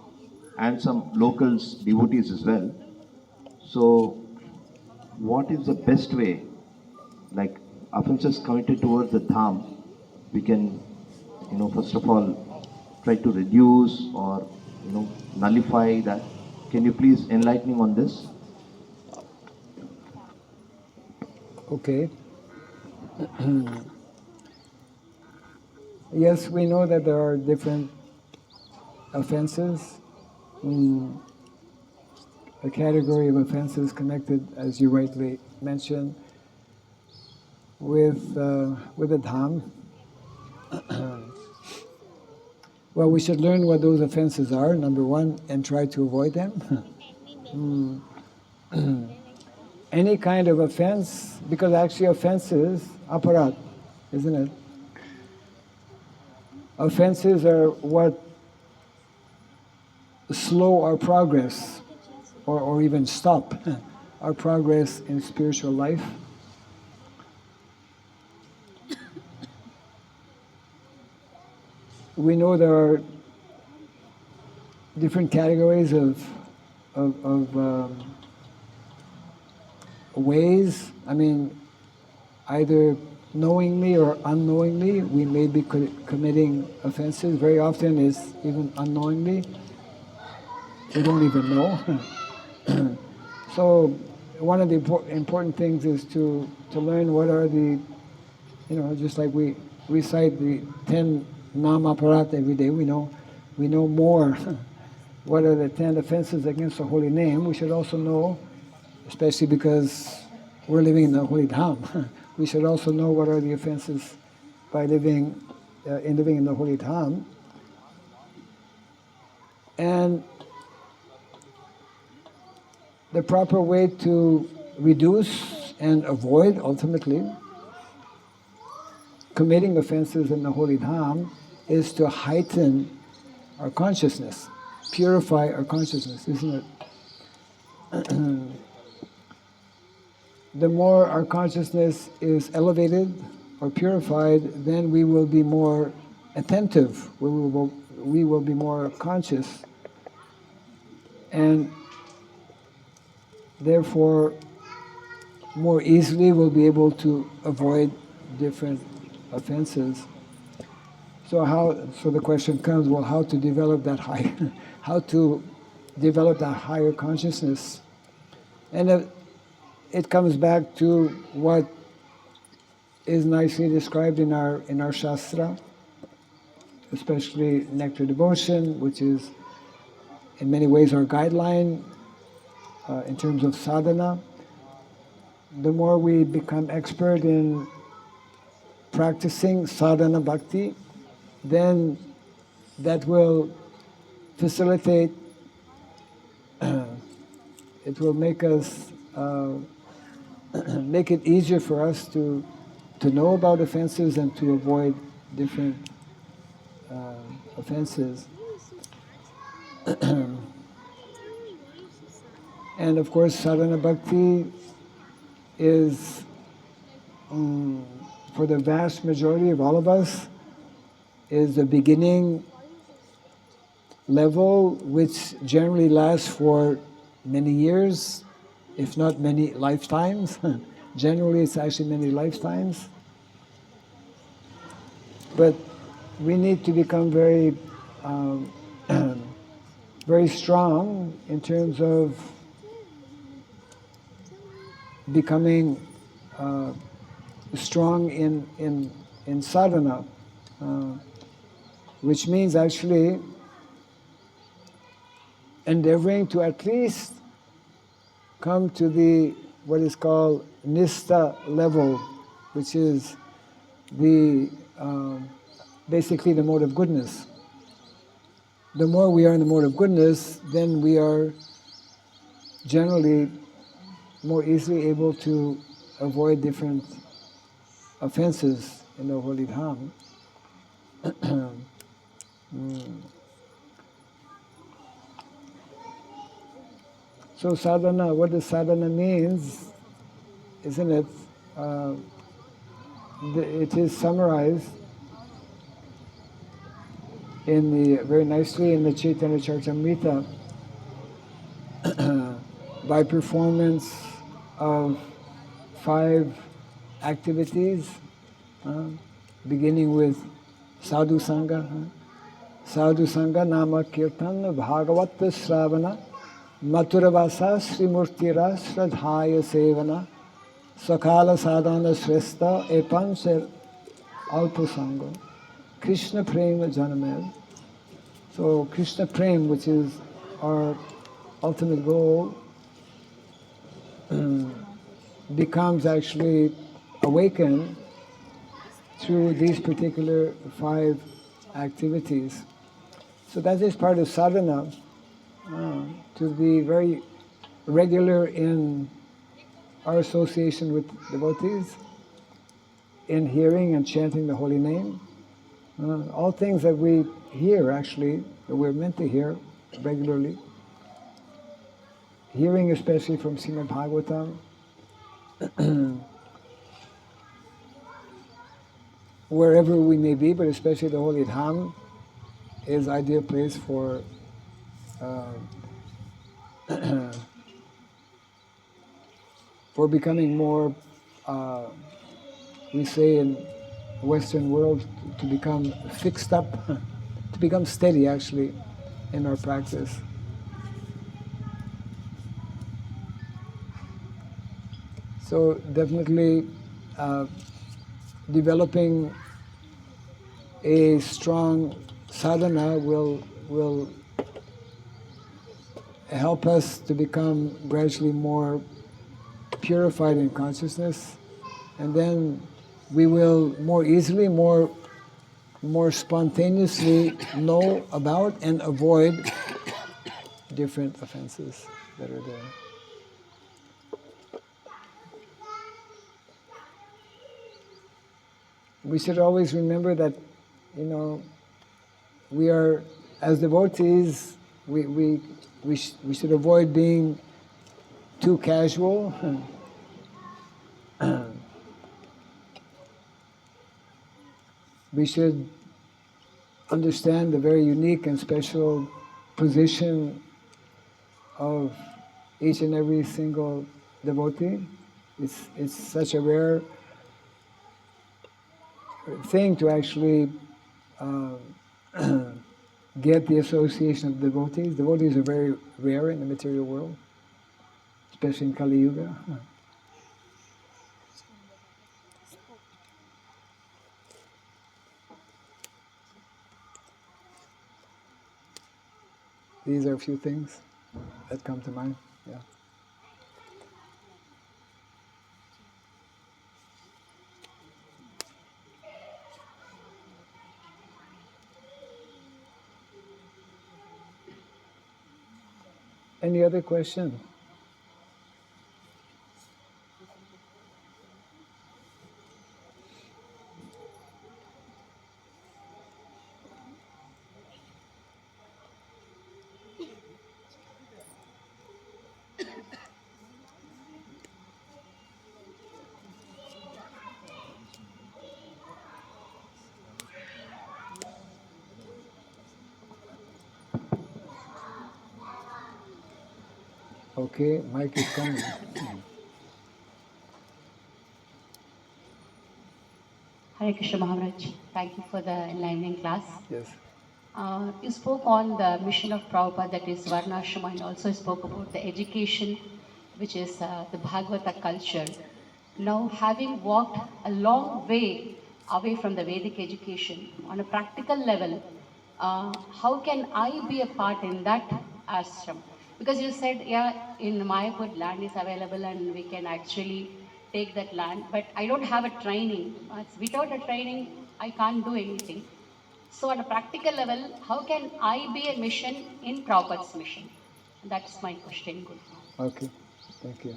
and some locals, devotees as well. So, what is the best way, like offenses committed towards the Dham, we can, first of all, try to reduce or, nullify that? Can you please enlighten me on this? Okay. Yes, we know that there are different offenses. A category of offenses connected, as you rightly mentioned, with the Dham. Well, we should learn what those offenses are, number one, and try to avoid them. Any kind of offense, because actually offense is aparat, isn't it? Offenses are what slow our progress, or even stop our progress in spiritual life. We know there are different categories of ways. I mean, either knowingly or unknowingly, we may be committing offenses. Very often is even unknowingly. We don't even know. So one of the important things is to learn what are the, just like we recite the 10 Namaparat every day, we know more what are the 10 offenses against the holy name. We should also know, especially because we're living in the holy Dham, we should also know what are the offenses by living in the holy Dham. And the proper way to reduce and avoid, ultimately, committing offenses in the holy Dham is to heighten our consciousness, purify our consciousness, isn't it? The more our consciousness is elevated or purified, then we will be more attentive, we will be more conscious, and therefore more easily we'll be able to avoid different offenses. So the question comes, well, how to develop that higher consciousness? And it comes back to what is nicely described in our Shastra, especially Nectar Devotion, which is in many ways our guideline in terms of sadhana. The more we become expert in practicing sadhana bhakti, then that will facilitate, it will make us, make it easier for us to know about offenses and to avoid different offenses. And of course, sadhana bhakti is, for the vast majority of all of us, is the beginning level, which generally lasts for many years, if not many lifetimes. Generally, it's actually many lifetimes. But we need to become very, very strong in terms of becoming strong in sadhana, which means actually endeavoring to at least come to the what is called nista level, which is the basically the mode of goodness. The more we are in the mode of goodness, then we are generally more easily able to avoid different offenses in the holy dham. So sadhana, what does sadhana means, isn't it? It is summarized in the very nicely in the Chaitanya Charitamrita by performance of 5 activities, beginning with sadhu sangha. Sadhu sangha nama kirtan bhagavat sravana maturavasa srimurtira sradhaya sevana sakala sadhana shrestha epansir alpa sangha Krishna prema janamed. So Krishna prema, which is our ultimate goal, becomes actually awakened through these particular 5 activities. So that is part of sadhana, to be very regular in our association with devotees, in hearing and chanting the holy name. All things that we hear, actually, that we're meant to hear regularly. Hearing especially from Srimad Bhagavatam, wherever we may be, but especially the holy dham is ideal place for for becoming more, we say in the Western world, to become fixed up, to become steady actually in our practice. So definitely developing a strong sadhana will help us to become gradually more purified in consciousness, and then we will more easily, more spontaneously know about and avoid different offenses that are there. We should always remember that, we are, as devotees, we should avoid being too casual. We should understand the very unique and special position of each and every single devotee. It's such a rare thing to actually get the association of devotees. Devotees are very rare in the material world, especially in Kali Yuga. These are a few things that come to mind. Yeah. Any other question? Okay, mic is coming. Hare Krishna Maharaj, thank you for the enlightening class. Yes. You spoke on the mission of Prabhupada, that is Varnashrama, and also spoke about the education, which is the Bhagavata culture. Now, having walked a long way away from the Vedic education, on a practical level, how can I be a part in that ashram? Because you said, yeah, in Mayapur land is available and we can actually take that land, but I don't have a training. Without a training, I can't do anything. So on a practical level, how can I be a mission in Prabhupada's mission? That's my question, Guru. Okay, thank you.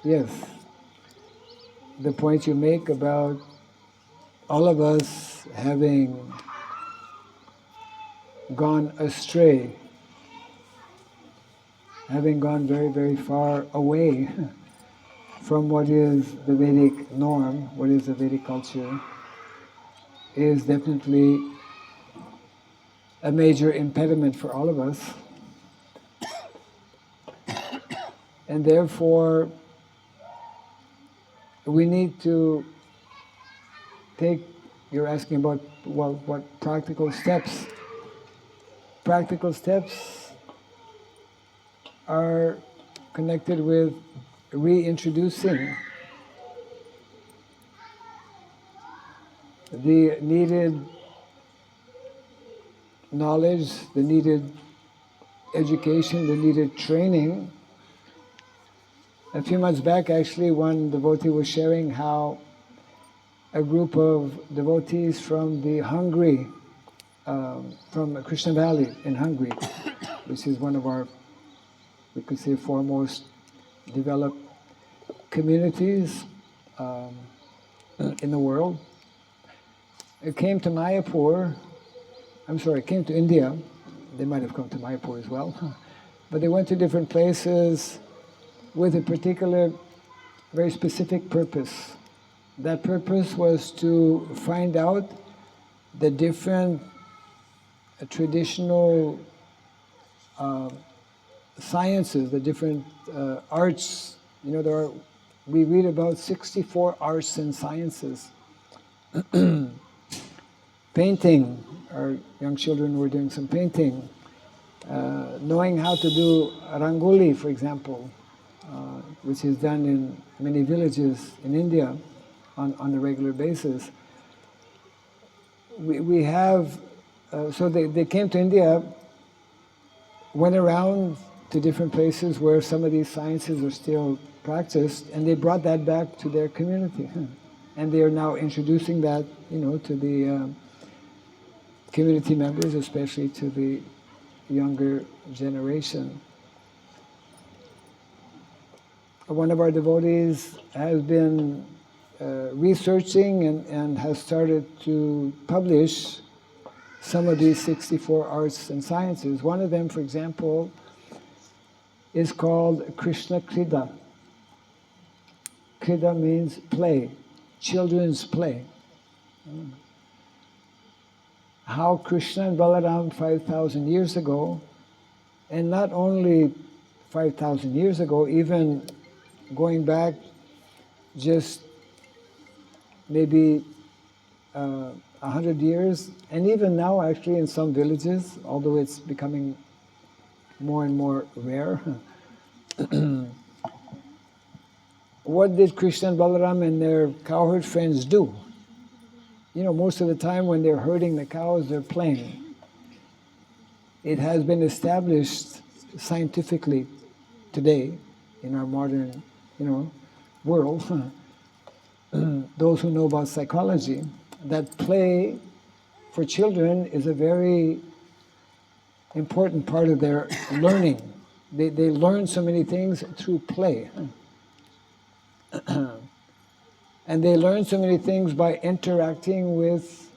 Yes, the point you make about all of us having gone astray, having gone very, very far away from what is the Vedic norm, what is the Vedic culture, is definitely a major impediment for all of us. And therefore, we need to take, you're asking about, well, what practical steps? Practical steps are connected with reintroducing the needed knowledge, the needed education, the needed training. A few months back, actually, one devotee was sharing how a group of devotees from the Hungary, from Krishna Valley in Hungary, which is one of our, we could say, foremost developed communities in the world. It came to Mayapur, it came to India. They might have come to Mayapur as well. But they went to different places with a particular, very specific purpose. That purpose was to find out the different traditional sciences, the different arts. You know, we read about 64 arts and sciences. Painting, our young children were doing some painting. Knowing how to do rangoli, for example, which is done in many villages in India on a regular basis. We have, so they came to India, went around to different places where some of these sciences are still practiced, and they brought that back to their community. And they are now introducing that, to the community members, especially to the younger generation. One of our devotees has been researching and has started to publish some of these 64 arts and sciences. One of them, for example, is called Krishna Krida. Krida means play, children's play. How Krishna and Balaram 5,000 years ago, and not only 5,000 years ago, even going back just maybe 100 years, and even now actually in some villages, although it's becoming more and more rare. What did Krishna and Balaram and their cowherd friends do? Most of the time when they're herding the cows, they're playing. it has been established scientifically today in our modern, world, those who know about psychology, that play for children is a very important part of their learning. They learn so many things through play. And they learn so many things by interacting with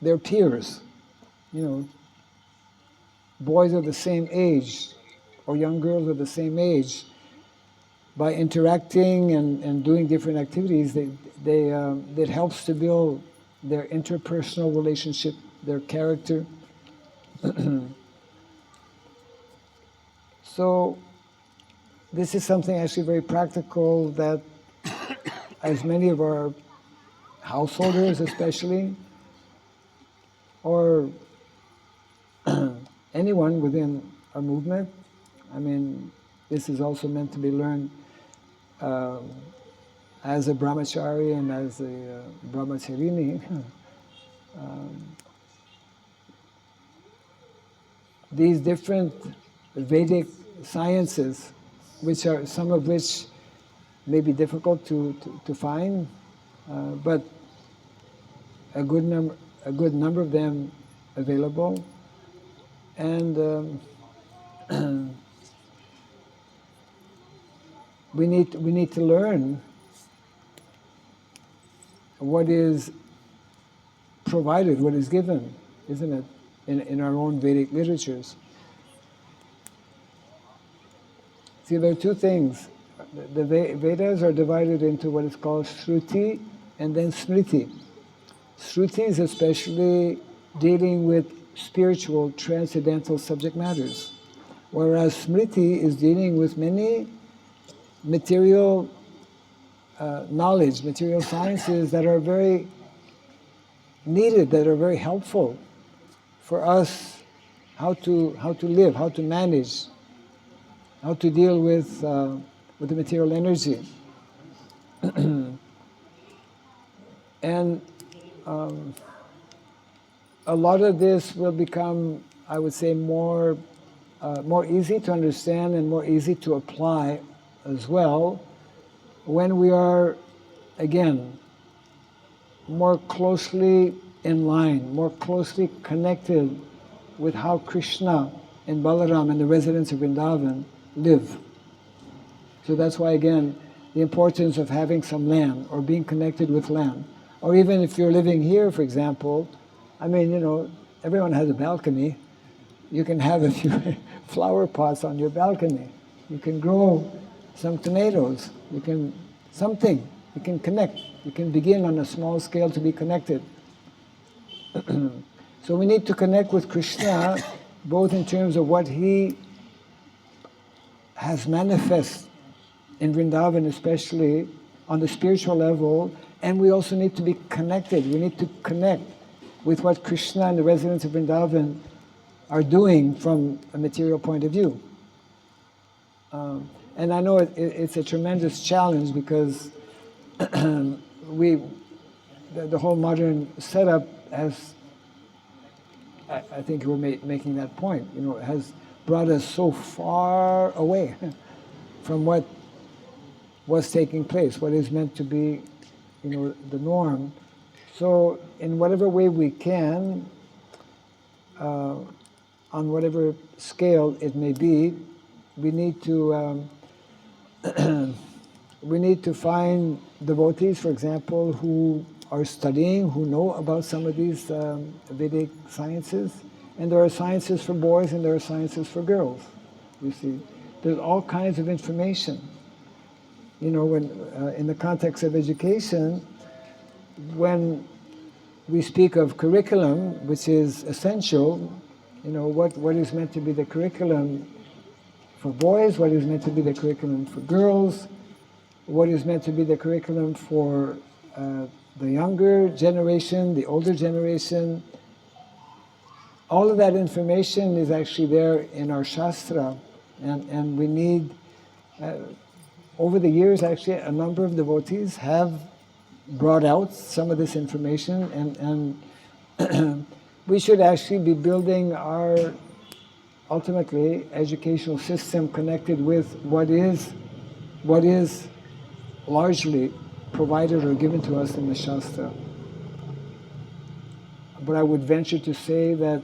their peers. Boys of the same age or young girls of the same age, by interacting and doing different activities, that helps to build their interpersonal relationship, their character. So this is something actually very practical that as many of our householders especially, or anyone within a movement, this is also meant to be learned as a brahmachari and as a brahmacharini. These different Vedic sciences, which are some of which may be difficult to find, but a good number of them available, and we need to learn what is provided, what is given, isn't it, in our own Vedic literatures. See, there are two things. The Vedas are divided into what is called Shruti and then Smriti. Shruti is especially dealing with spiritual, transcendental subject matters, whereas Smriti is dealing with many material knowledge, material sciences that are very needed, that are very helpful for us how to live, how to manage, how to deal with the material energy. And a lot of this will become, I would say, more easy to understand and more easy to apply as well when we are, again, more closely in line, more closely connected with how Krishna and Balaram and the residents of Vrindavan live. So that's why, again, the importance of having some land or being connected with land. Or even if you're living here, for example, everyone has a balcony. You can have a few flower pots on your balcony. You can grow some tomatoes. You can connect. You can begin on a small scale to be connected. So we need to connect with Krishna, both in terms of what he has manifest in Vrindavan, especially on the spiritual level, and we also need to be connected. We need to connect with what Krishna and the residents of Vrindavan are doing from a material point of view. And I know it's a tremendous challenge because the whole modern setup has, I think you were making that point, has brought us so far away from what was taking place, what is meant to be, the norm. So in whatever way we can, on whatever scale it may be, we need to find devotees, for example, who are studying, who know about some of these Vedic sciences. And there are sciences for boys and there are sciences for girls, you see. There's all kinds of information. When in the context of education, when we speak of curriculum, which is essential, what is meant to be the curriculum for boys, what is meant to be the curriculum for girls, what is meant to be the curriculum for the younger generation, the older generation. All of that information is actually there in our Shastra, and we need, over the years actually, a number of devotees have brought out some of this information, and we should actually be building our, ultimately, educational system connected with what is largely provided or given to us in the Shastra. But I would venture to say that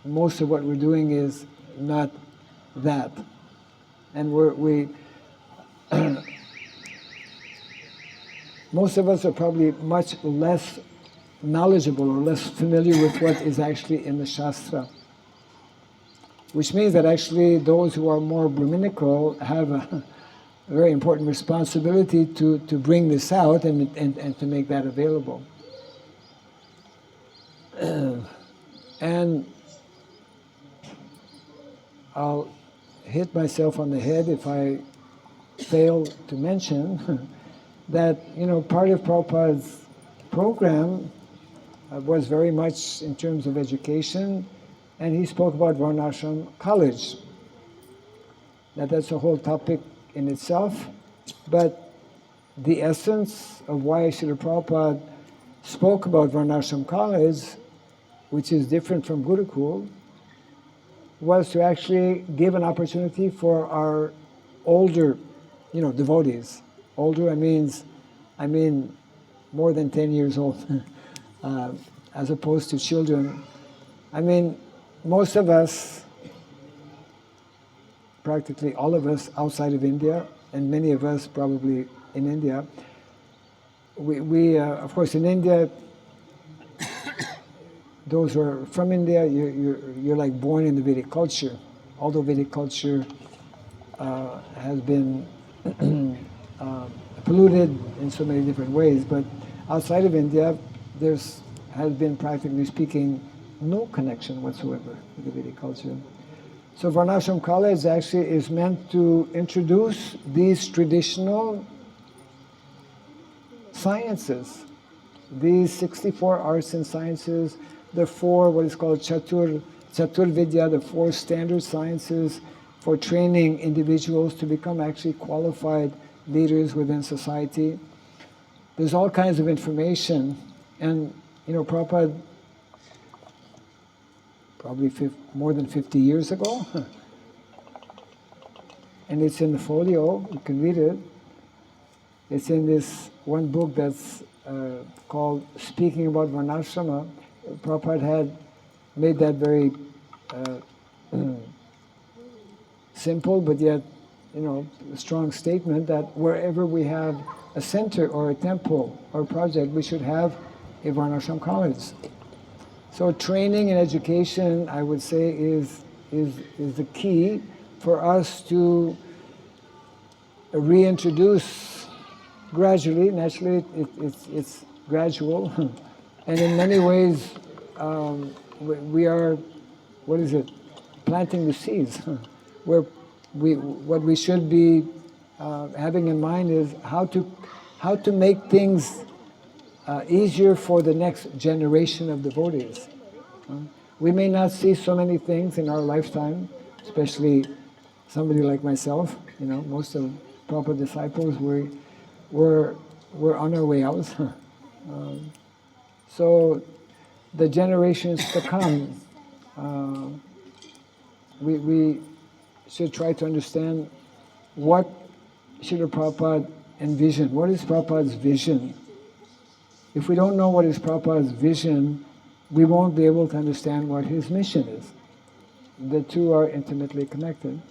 most of what we're doing is not that. And most of us are probably much less knowledgeable or less familiar with what is actually in the Shastra. Which means that actually those who are more Brahminical have a very important responsibility to bring this out and to make that available. And I'll hit myself on the head if I fail to mention that, part of Prabhupada's program was very much in terms of education, and he spoke about Varnashram College. Now that's a whole topic in itself, but the essence of why Srila Prabhupada spoke about Varnashram College, which is different from Gurukul, was to actually give an opportunity for our older, devotees. Older, I mean more than 10 years old, as opposed to children. I mean, most of us, practically all of us outside of India, and many of us probably in India, we of course in India, those who are from India, you're like born in the Vedic culture, although Vedic culture has been polluted in so many different ways, but outside of India, has been, practically speaking, no connection whatsoever with the Vedic culture. So Varnashram College actually is meant to introduce these traditional sciences, these 64 arts and sciences, the four, what is called Chatur Vidya, the four standard sciences for training individuals to become actually qualified leaders within society. There's all kinds of information, and Prabhupada, probably more than 50 years ago, and it's in the folio, you can read it. It's in this one book that's called Speaking About Varnashrama. Prabhupada had made that very simple, but yet, strong statement that wherever we have a center or a temple or a project, we should have a Varnashram college. So training and education, I would say, is the key for us to reintroduce gradually. Naturally, it's gradual, and in many ways, we are, planting the seeds. What we should be having in mind is how to make things easier for the next generation of devotees. We may not see so many things in our lifetime, especially somebody like myself. Most of proper disciples, we're on our way out. So the generations to come, we should try to understand what Srila Prabhupada envisioned. What is Prabhupada's vision? If we don't know what is Prabhupada's vision, we won't be able to understand what his mission is. The two are intimately connected.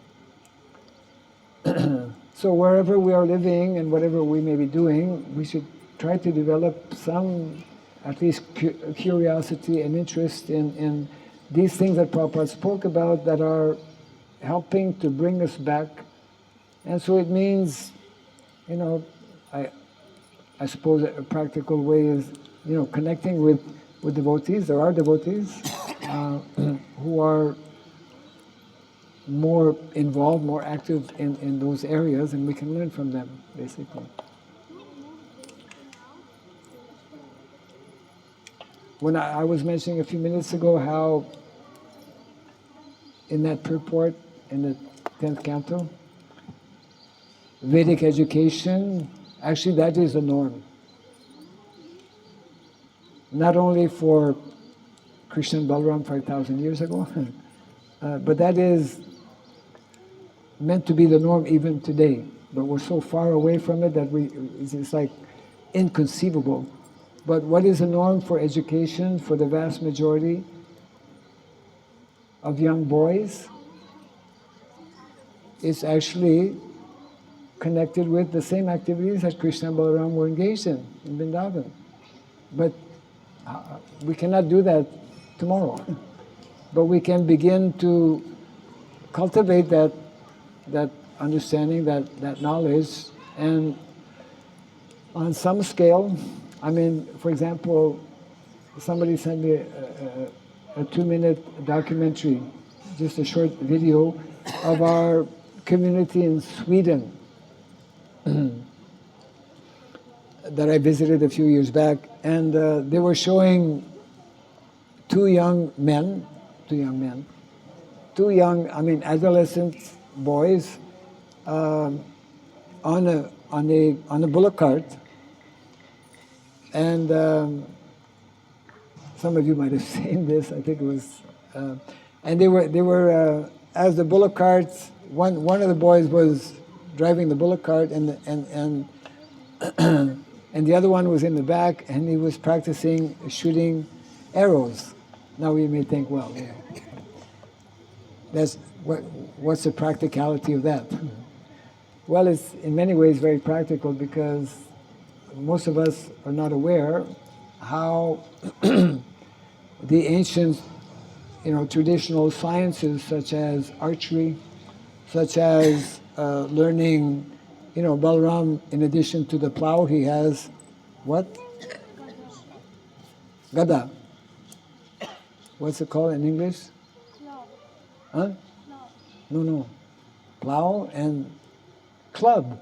So wherever we are living and whatever we may be doing, we should try to develop some, at least, curiosity and interest in these things that Prabhupada spoke about that are helping to bring us back. And so it means, I suppose a practical way is, connecting with devotees. There are devotees who are more involved, more active in those areas, and we can learn from them, basically. When I was mentioning a few minutes ago how in that purport, in the 10th canto, Vedic education, actually that is the norm. Not only for Krishna and Balaram 5,000 years ago. But that is meant to be the norm even today. But we're so far away from it that it's like inconceivable. But what is the norm for education for the vast majority of young boys? It's actually connected with the same activities that Krishna and Balaram were engaged in Vrindavan. But we cannot do that tomorrow. But we can begin to cultivate that understanding, that knowledge, and on some scale, I mean, for example, somebody sent me a 2-minute documentary, just a short video of our community in Sweden that I visited a few years back, and they were showing two young, adolescent boys on a bullock cart, and some of you might have seen this. I think it was, and they were as the bullock cart. One of the boys was driving the bullock cart, and and the other one was in the back, and he was practicing shooting arrows. Now we may think, well, yeah, what's the practicality of that? Well, it's in many ways very practical, because most of us are not aware how the ancient, traditional sciences such as archery, such as learning, Balaram, in addition to the plow, he has what? Gada. What's it called in English? No. Huh? No. No. Plow and club.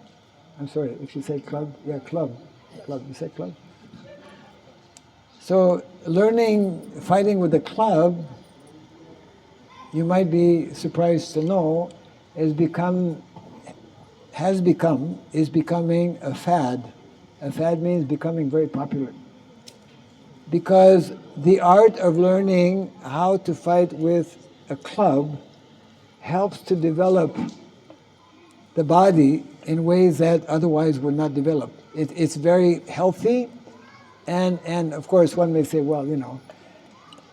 I'm sorry, if you say club, yeah, club. Club, you say club? So fighting with the club, you might be surprised to know, is becoming a fad. A fad means becoming very popular. Because the art of learning how to fight with a club helps to develop the body in ways that otherwise would not develop. It's very healthy, and of course one may say, well,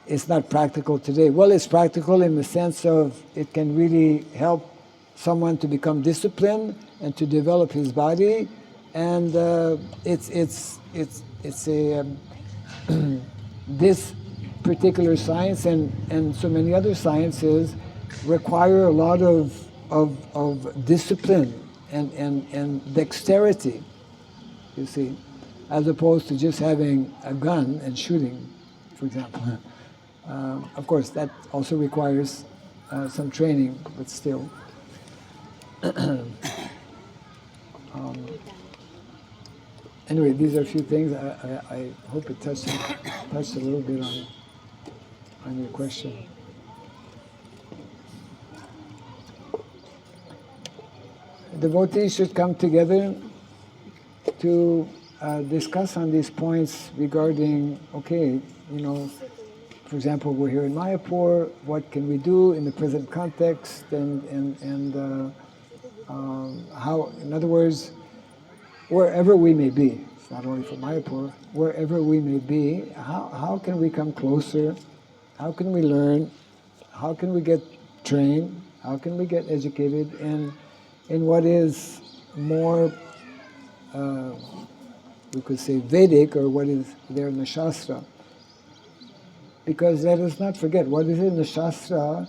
it's not practical today. Well, it's practical in the sense of it can really help someone to become disciplined and to develop his body, and it's a this particular science and so many other sciences require a lot of discipline and dexterity, you see, as opposed to just having a gun and shooting, for example. Of course, that also requires some training, but still. Anyway, these are a few things. I hope it touched a little bit on your question. Devotees should come together to discuss on these points regarding, okay, for example, we're here in Mayapur, what can we do in the present context, and how, in other words, wherever we may be, it's not only for Mayapur, wherever we may be, how can we come closer, how can we learn, how can we get trained, how can we get educated in what is more, we could say Vedic, or what is there in the Shastra. Because let us not forget, what is in the Shastra,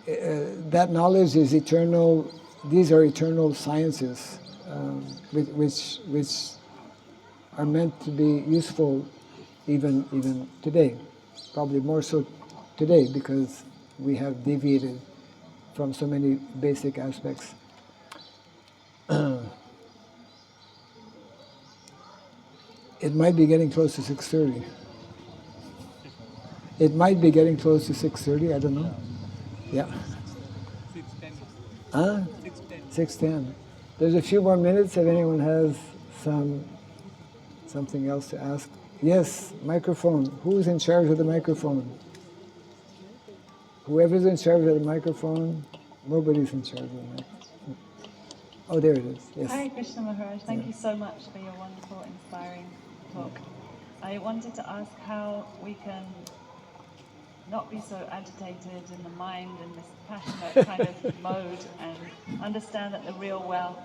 that knowledge is eternal. These are eternal sciences, which are meant to be useful even today. Probably more so today, because we have deviated from so many basic aspects. It might be getting close to 6:30. It might be getting close to 6:30, I don't know. Yeah. 6:10. Huh? 6:10. 6:10. There's a few more minutes if anyone has something else to ask. Yes, microphone. Who's in charge of the microphone? Whoever's in charge of the microphone, nobody's in charge of the microphone. Oh, there it is. Yes. Hi, Krishna Maharaj. Thank you so much for your wonderful, inspiring talk. I wanted to ask how we can not be so agitated in the mind in this passionate kind of mode and understand that the real wealth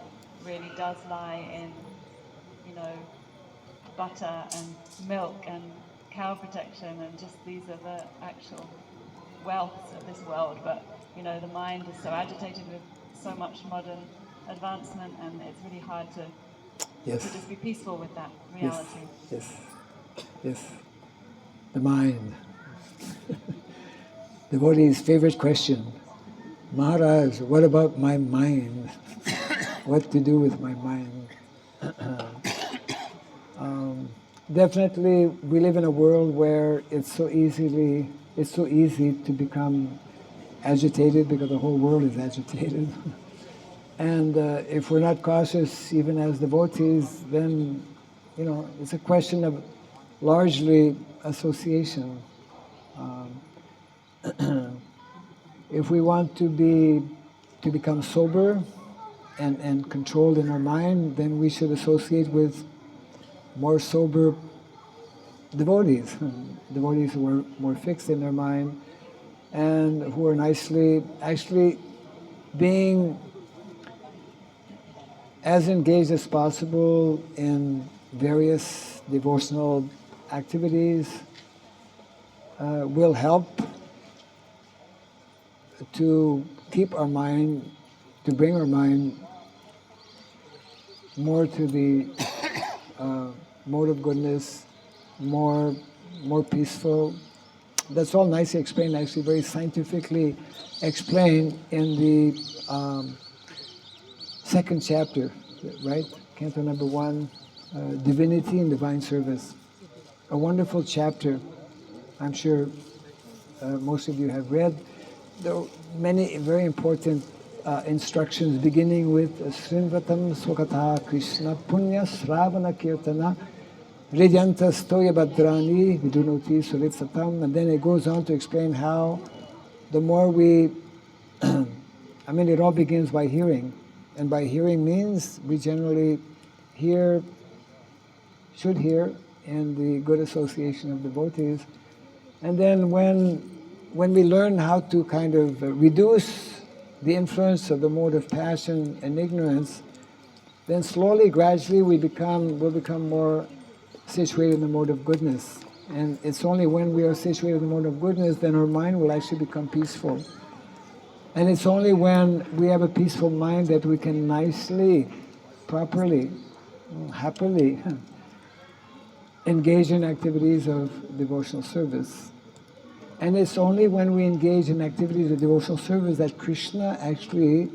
really does lie in, butter and milk and cow protection, and just these are the actual wealths of this world. But, the mind is so agitated with so much modern advancement, and it's really hard to just be peaceful with that reality. Yes. The mind. Devotee's favorite question. Maharaj, what about my mind? What to do with my mind? Definitely, we live in a world where it's so easy to become agitated because the whole world is agitated. And if we're not cautious, even as devotees, then, it's a question of largely association. If we want to become sober and controlled in our mind, then we should associate with more sober devotees, devotees who are more fixed in their mind and who are actually being as engaged as possible in various devotional activities will help to keep our mind, to bring our mind more to the mode of goodness, more peaceful. That's all nicely explained, actually very scientifically explained in the second chapter, right? Canto number 1, Divinity and Divine Service. A wonderful chapter. I'm sure most of you have read. There are many very important instructions beginning with Srinvatam Swakatha Krishna Punya Sravana Kirtana Ridyanta Stoya Bhadrani Vidunoti Suritsatam, and then it goes on to explain how the more we, it all begins by hearing, and by hearing means we generally should hear in the good association of devotees, and then when we learn how to kind of reduce the influence of the mode of passion and ignorance, then slowly, gradually we'll become more situated in the mode of goodness. And it's only when we are situated in the mode of goodness then our mind will actually become peaceful. And it's only when we have a peaceful mind that we can nicely, properly, happily engage in activities of devotional service. And it's only when we engage in activities of devotional service that Krishna actually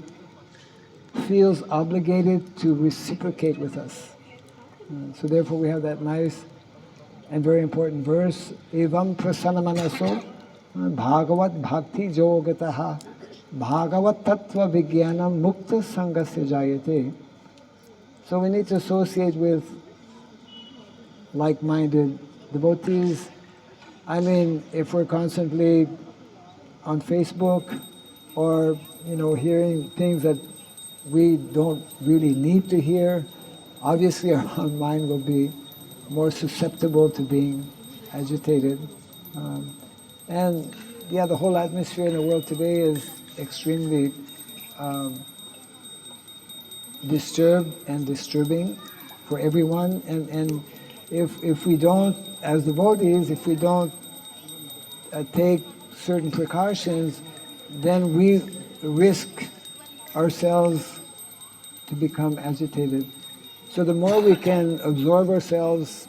feels obligated to reciprocate with us. So therefore we have that nice and very important verse, Evam prasana manaso bhagavat bhakti yogataha bhagavat tattva vijnanam mukta sangasya jayate. So we need to associate with like-minded devotees. If we're constantly on Facebook or, hearing things that we don't really need to hear, obviously our mind will be more susceptible to being agitated. The whole atmosphere in the world today is extremely disturbed and disturbing for everyone. And if we don't, as devotees, if we don't take certain precautions, then we risk ourselves to become agitated. So the more we can absorb ourselves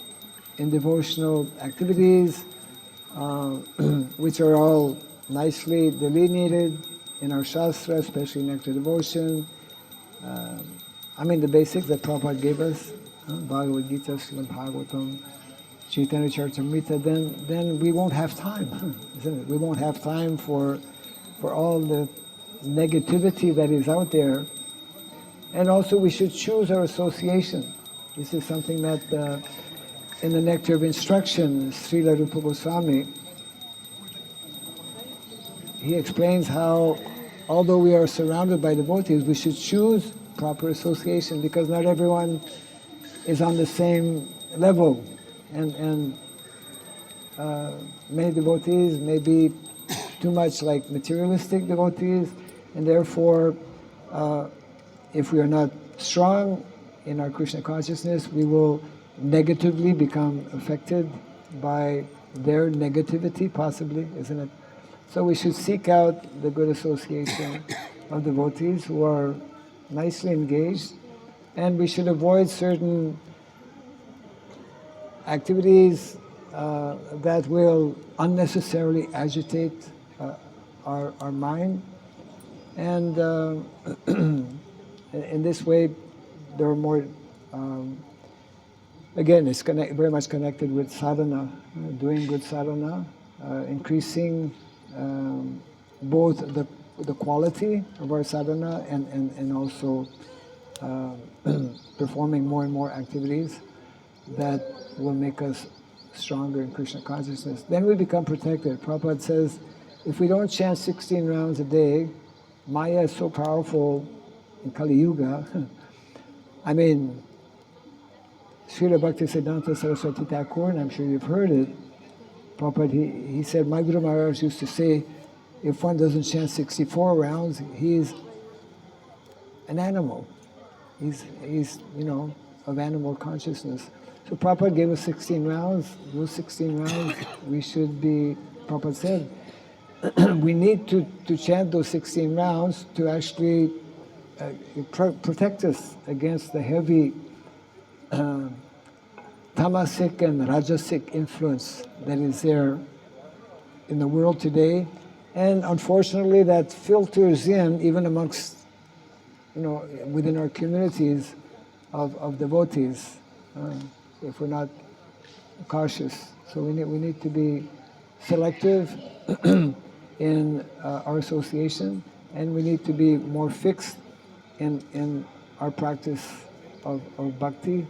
in devotional activities, which are all nicely delineated in our Shastra, especially Nectar Devotion, the basics that Prabhupada gave us, Bhagavad Gita, Srimad Bhagavatam, Chaitanya Charitamrita, then we won't have time, isn't it? We won't have time for all the negativity that is out there. And also we should choose our association. This is something that in the Nectar of Instruction, Srila Rupa Goswami, he explains how, although we are surrounded by devotees, we should choose proper association because not everyone is on the same level. And many devotees may be too much like materialistic devotees, and therefore, if we are not strong in our Krishna consciousness, we will negatively become affected by their negativity, possibly, isn't it? So we should seek out the good association of devotees who are nicely engaged, and we should avoid certain activities that will unnecessarily agitate our mind. And in this way, there are more, again, it's very much connected with sadhana, doing good sadhana, increasing both the quality of our sadhana and also performing more and more activities that will make us stronger in Krishna consciousness. Then we become protected. Prabhupada says, if we don't chant 16 rounds a day, Maya is so powerful in Kali Yuga. I mean, Srila Bhaktisiddhanta Saraswati Thakur, and I'm sure you've heard it, Prabhupada, he said, my Guru Maharaj used to say, if one doesn't chant 64 rounds, he's an animal. He's of animal consciousness. So Prabhupada gave us 16 rounds. Those 16 rounds, we should be, Prabhupada said, we need to chant those 16 rounds to actually protect us against the heavy tamasic and rajasic influence that is there in the world today. And unfortunately, that filters in even amongst, within our communities of devotees, if we're not cautious. So we need to be selective in our association, and we need to be more fixed in our practice of bhakti.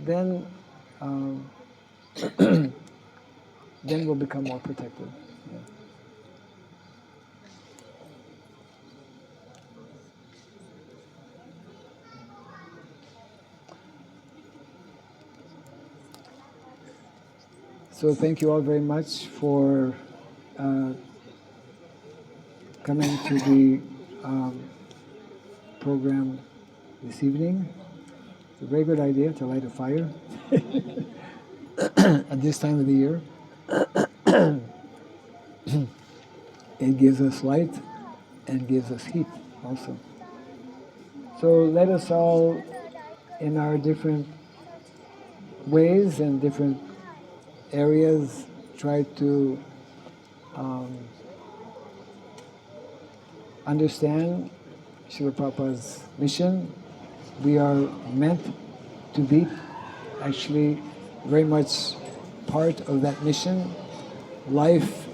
Then then we'll become more protected. Yeah. So thank you all very much for coming to the program this evening. It's a very good idea to light a fire at this time of the year. It gives us light and gives us heat also. So let us all, in our different ways and different areas, try to understand Srila Prabhupada's mission. We are meant to be actually very much part of that mission. Life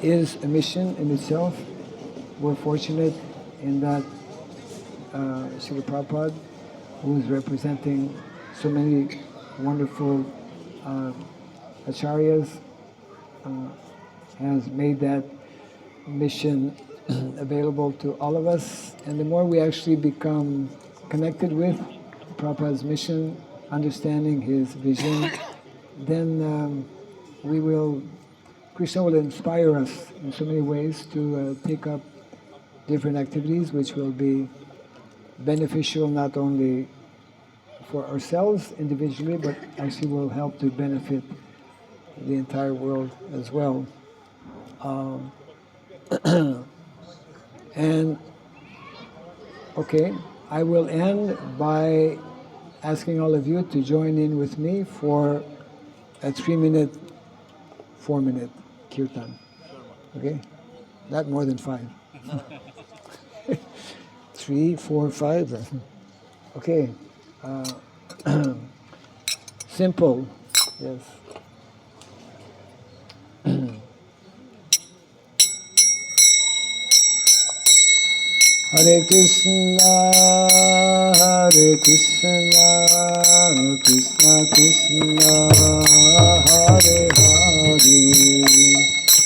is a mission in itself. We're fortunate in that Srila Prabhupada, who is representing so many wonderful acharyas, has made that mission available to all of us. And the more we actually become connected with Prabhupada's mission, understanding his vision, then Krishna will inspire us in so many ways to take up different activities which will be beneficial not only for ourselves individually, but actually will help to benefit the entire world as well. And okay, I will end by asking all of you to join in with me for a 3-minute, 4-minute kirtan. Okay? Not more than 5. 3, 4, 5. Okay. Simple. Yes. Hare Krishna, Hare Krishna, Krishna Krishna, Hare Hare,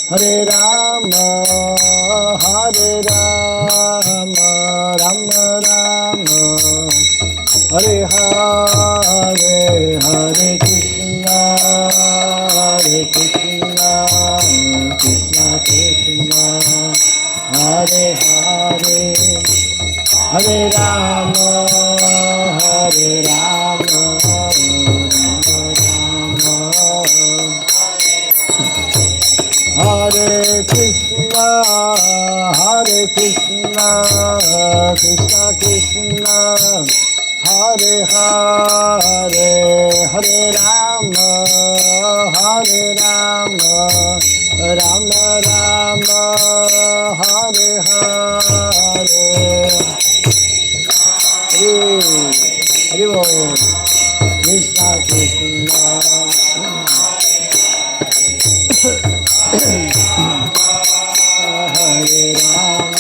Hare Rama, Hare Rama, Rama Rama, Hare Hare, Hare Krishna, Hare Krishna, Krishna Krishna, Hare Hare, Hare Rama, Hare Rama, Rama Rama, Hare Krishna, Hare Krishna, Krishna Krishna, Hare Hare, Hare Rama, Hare Rama, Rama Rama, Hare Hare, Hare Bol, Krishna Krishna, Hare Rama,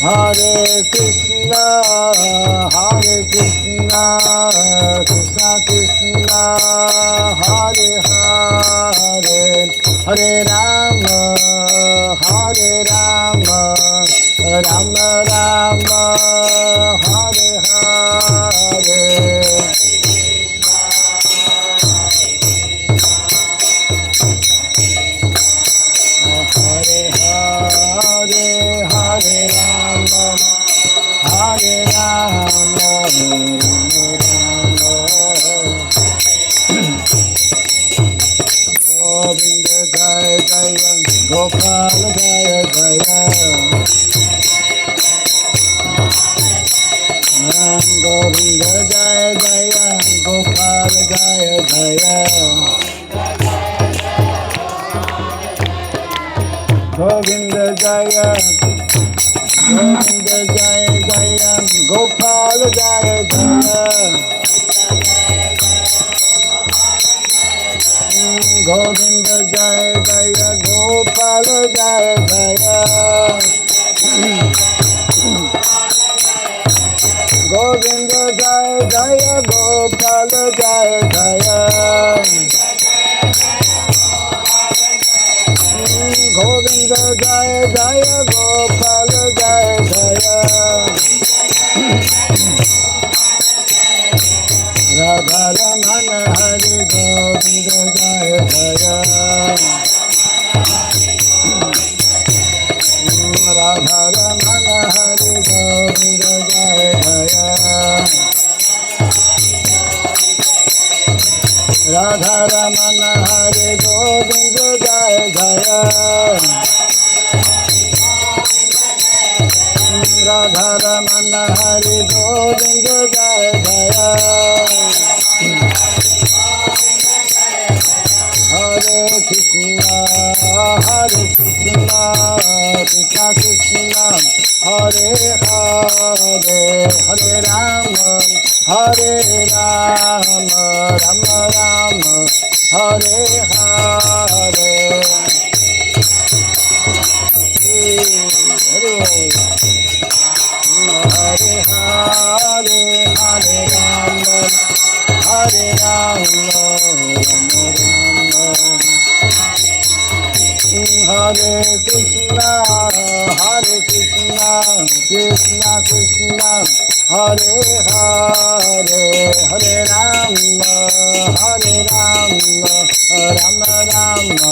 Hare Krishna, Hare Krishna, Krishna Krishna, Hare Hare, Hare Rama, Hare Rama, Rama Rama, Hare Hare, Hare Hare, Hare Rama, Hare Rama, Rama Rama, Govinda Jaya Jaya, Gopala Jaya Jaya, Govinda Jaya Jaya, Gopala Jaya Jaya, Govinda Jaya, Govinda Jaya Jaya, Gopala Jaya Jaya, Govinda Jaya Jaya, Gopala Jaya Jaya, Govinda Jaya Jaya, Gopala Jaya Jaya, Govinda Jaya Jaya, Gopala Jaya Jaya, Radha Ramana Hari Govinda Jaya Jaya, Radha Ramana Hari Govinda Jaya Jaya, Radha Ramana Hari Govinda Jaya Jaya, Radha Ramana Hari Govinda Jaya Jaya, Hare Krishna, Hare Krishna, Krishna Krishna, Hare Hare, Hare Rama, Hare Rama, Rama Rama, Hare Hare, Hare Hare, Hare Hare Rama, Hare Rama, Rama Rama, Hare Krishna, Hare Krishna, Krishna Krishna, Hare Hare, Hare Rama, Hare Rama, Rama Rama,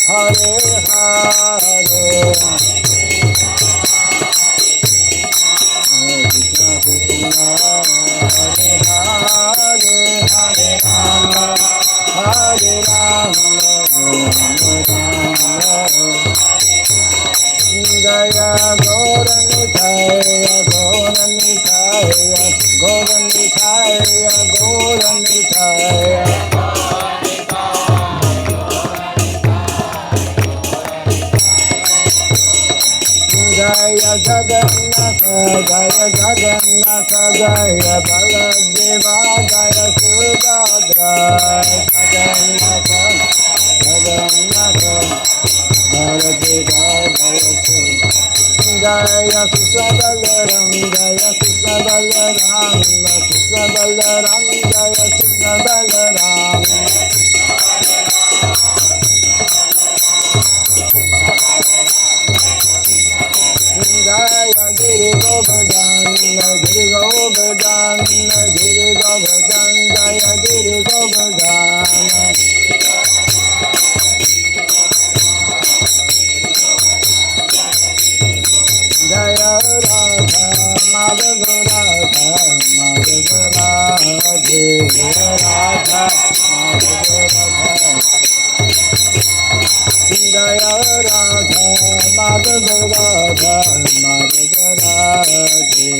Hare Hare, Krishna Krishna, Hare Hare, Hare Rama, Hare Rama, Rama Rama, Jaya Gaura-Nithaya, Gaura-Nithaya, Gaura-Nithaya, Gaura-Nithaya, Jaya Jagannatha, Jaya Jagannatha, Jaya Baladeva, Jaya Subhadra, Jagannatha, Jagannath Baladev Jaya Krishna Balaram Jaya Krishna Balaram Krishna Balaram Jaya Krishna Balaram Jaya Giri Govardhan Giri Govardhan Giri Govardhan Jaya Giri Govardhan Jaya Radha Madhava Radha Madhava Radhe Radha Madhava Radha Jaya Radha Madhava Radha Madhava Radhe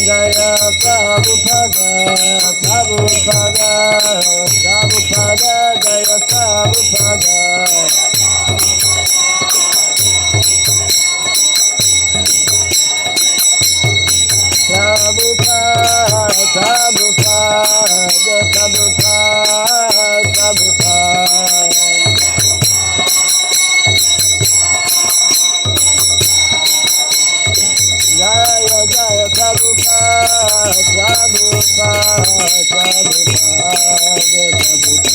Jaya Prabhupada Prabhupada Prabhupada Jaya Prabhupada Prabhupada Prabhupada Prabhupada Prabhupada Jaya Jaya Prabhupada Prabhupada Prabhupada Prabhupada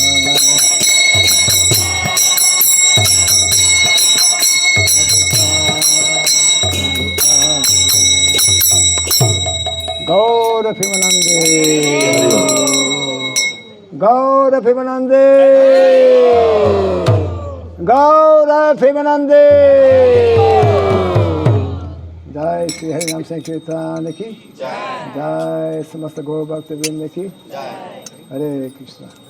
Gaura Pimanande Gaura Pimanande Gaura Pimanande Jai Sri Hari Nam Sankirtan ki Jai Samasta Gaur Bhakta Vrinda ki Hare Krishna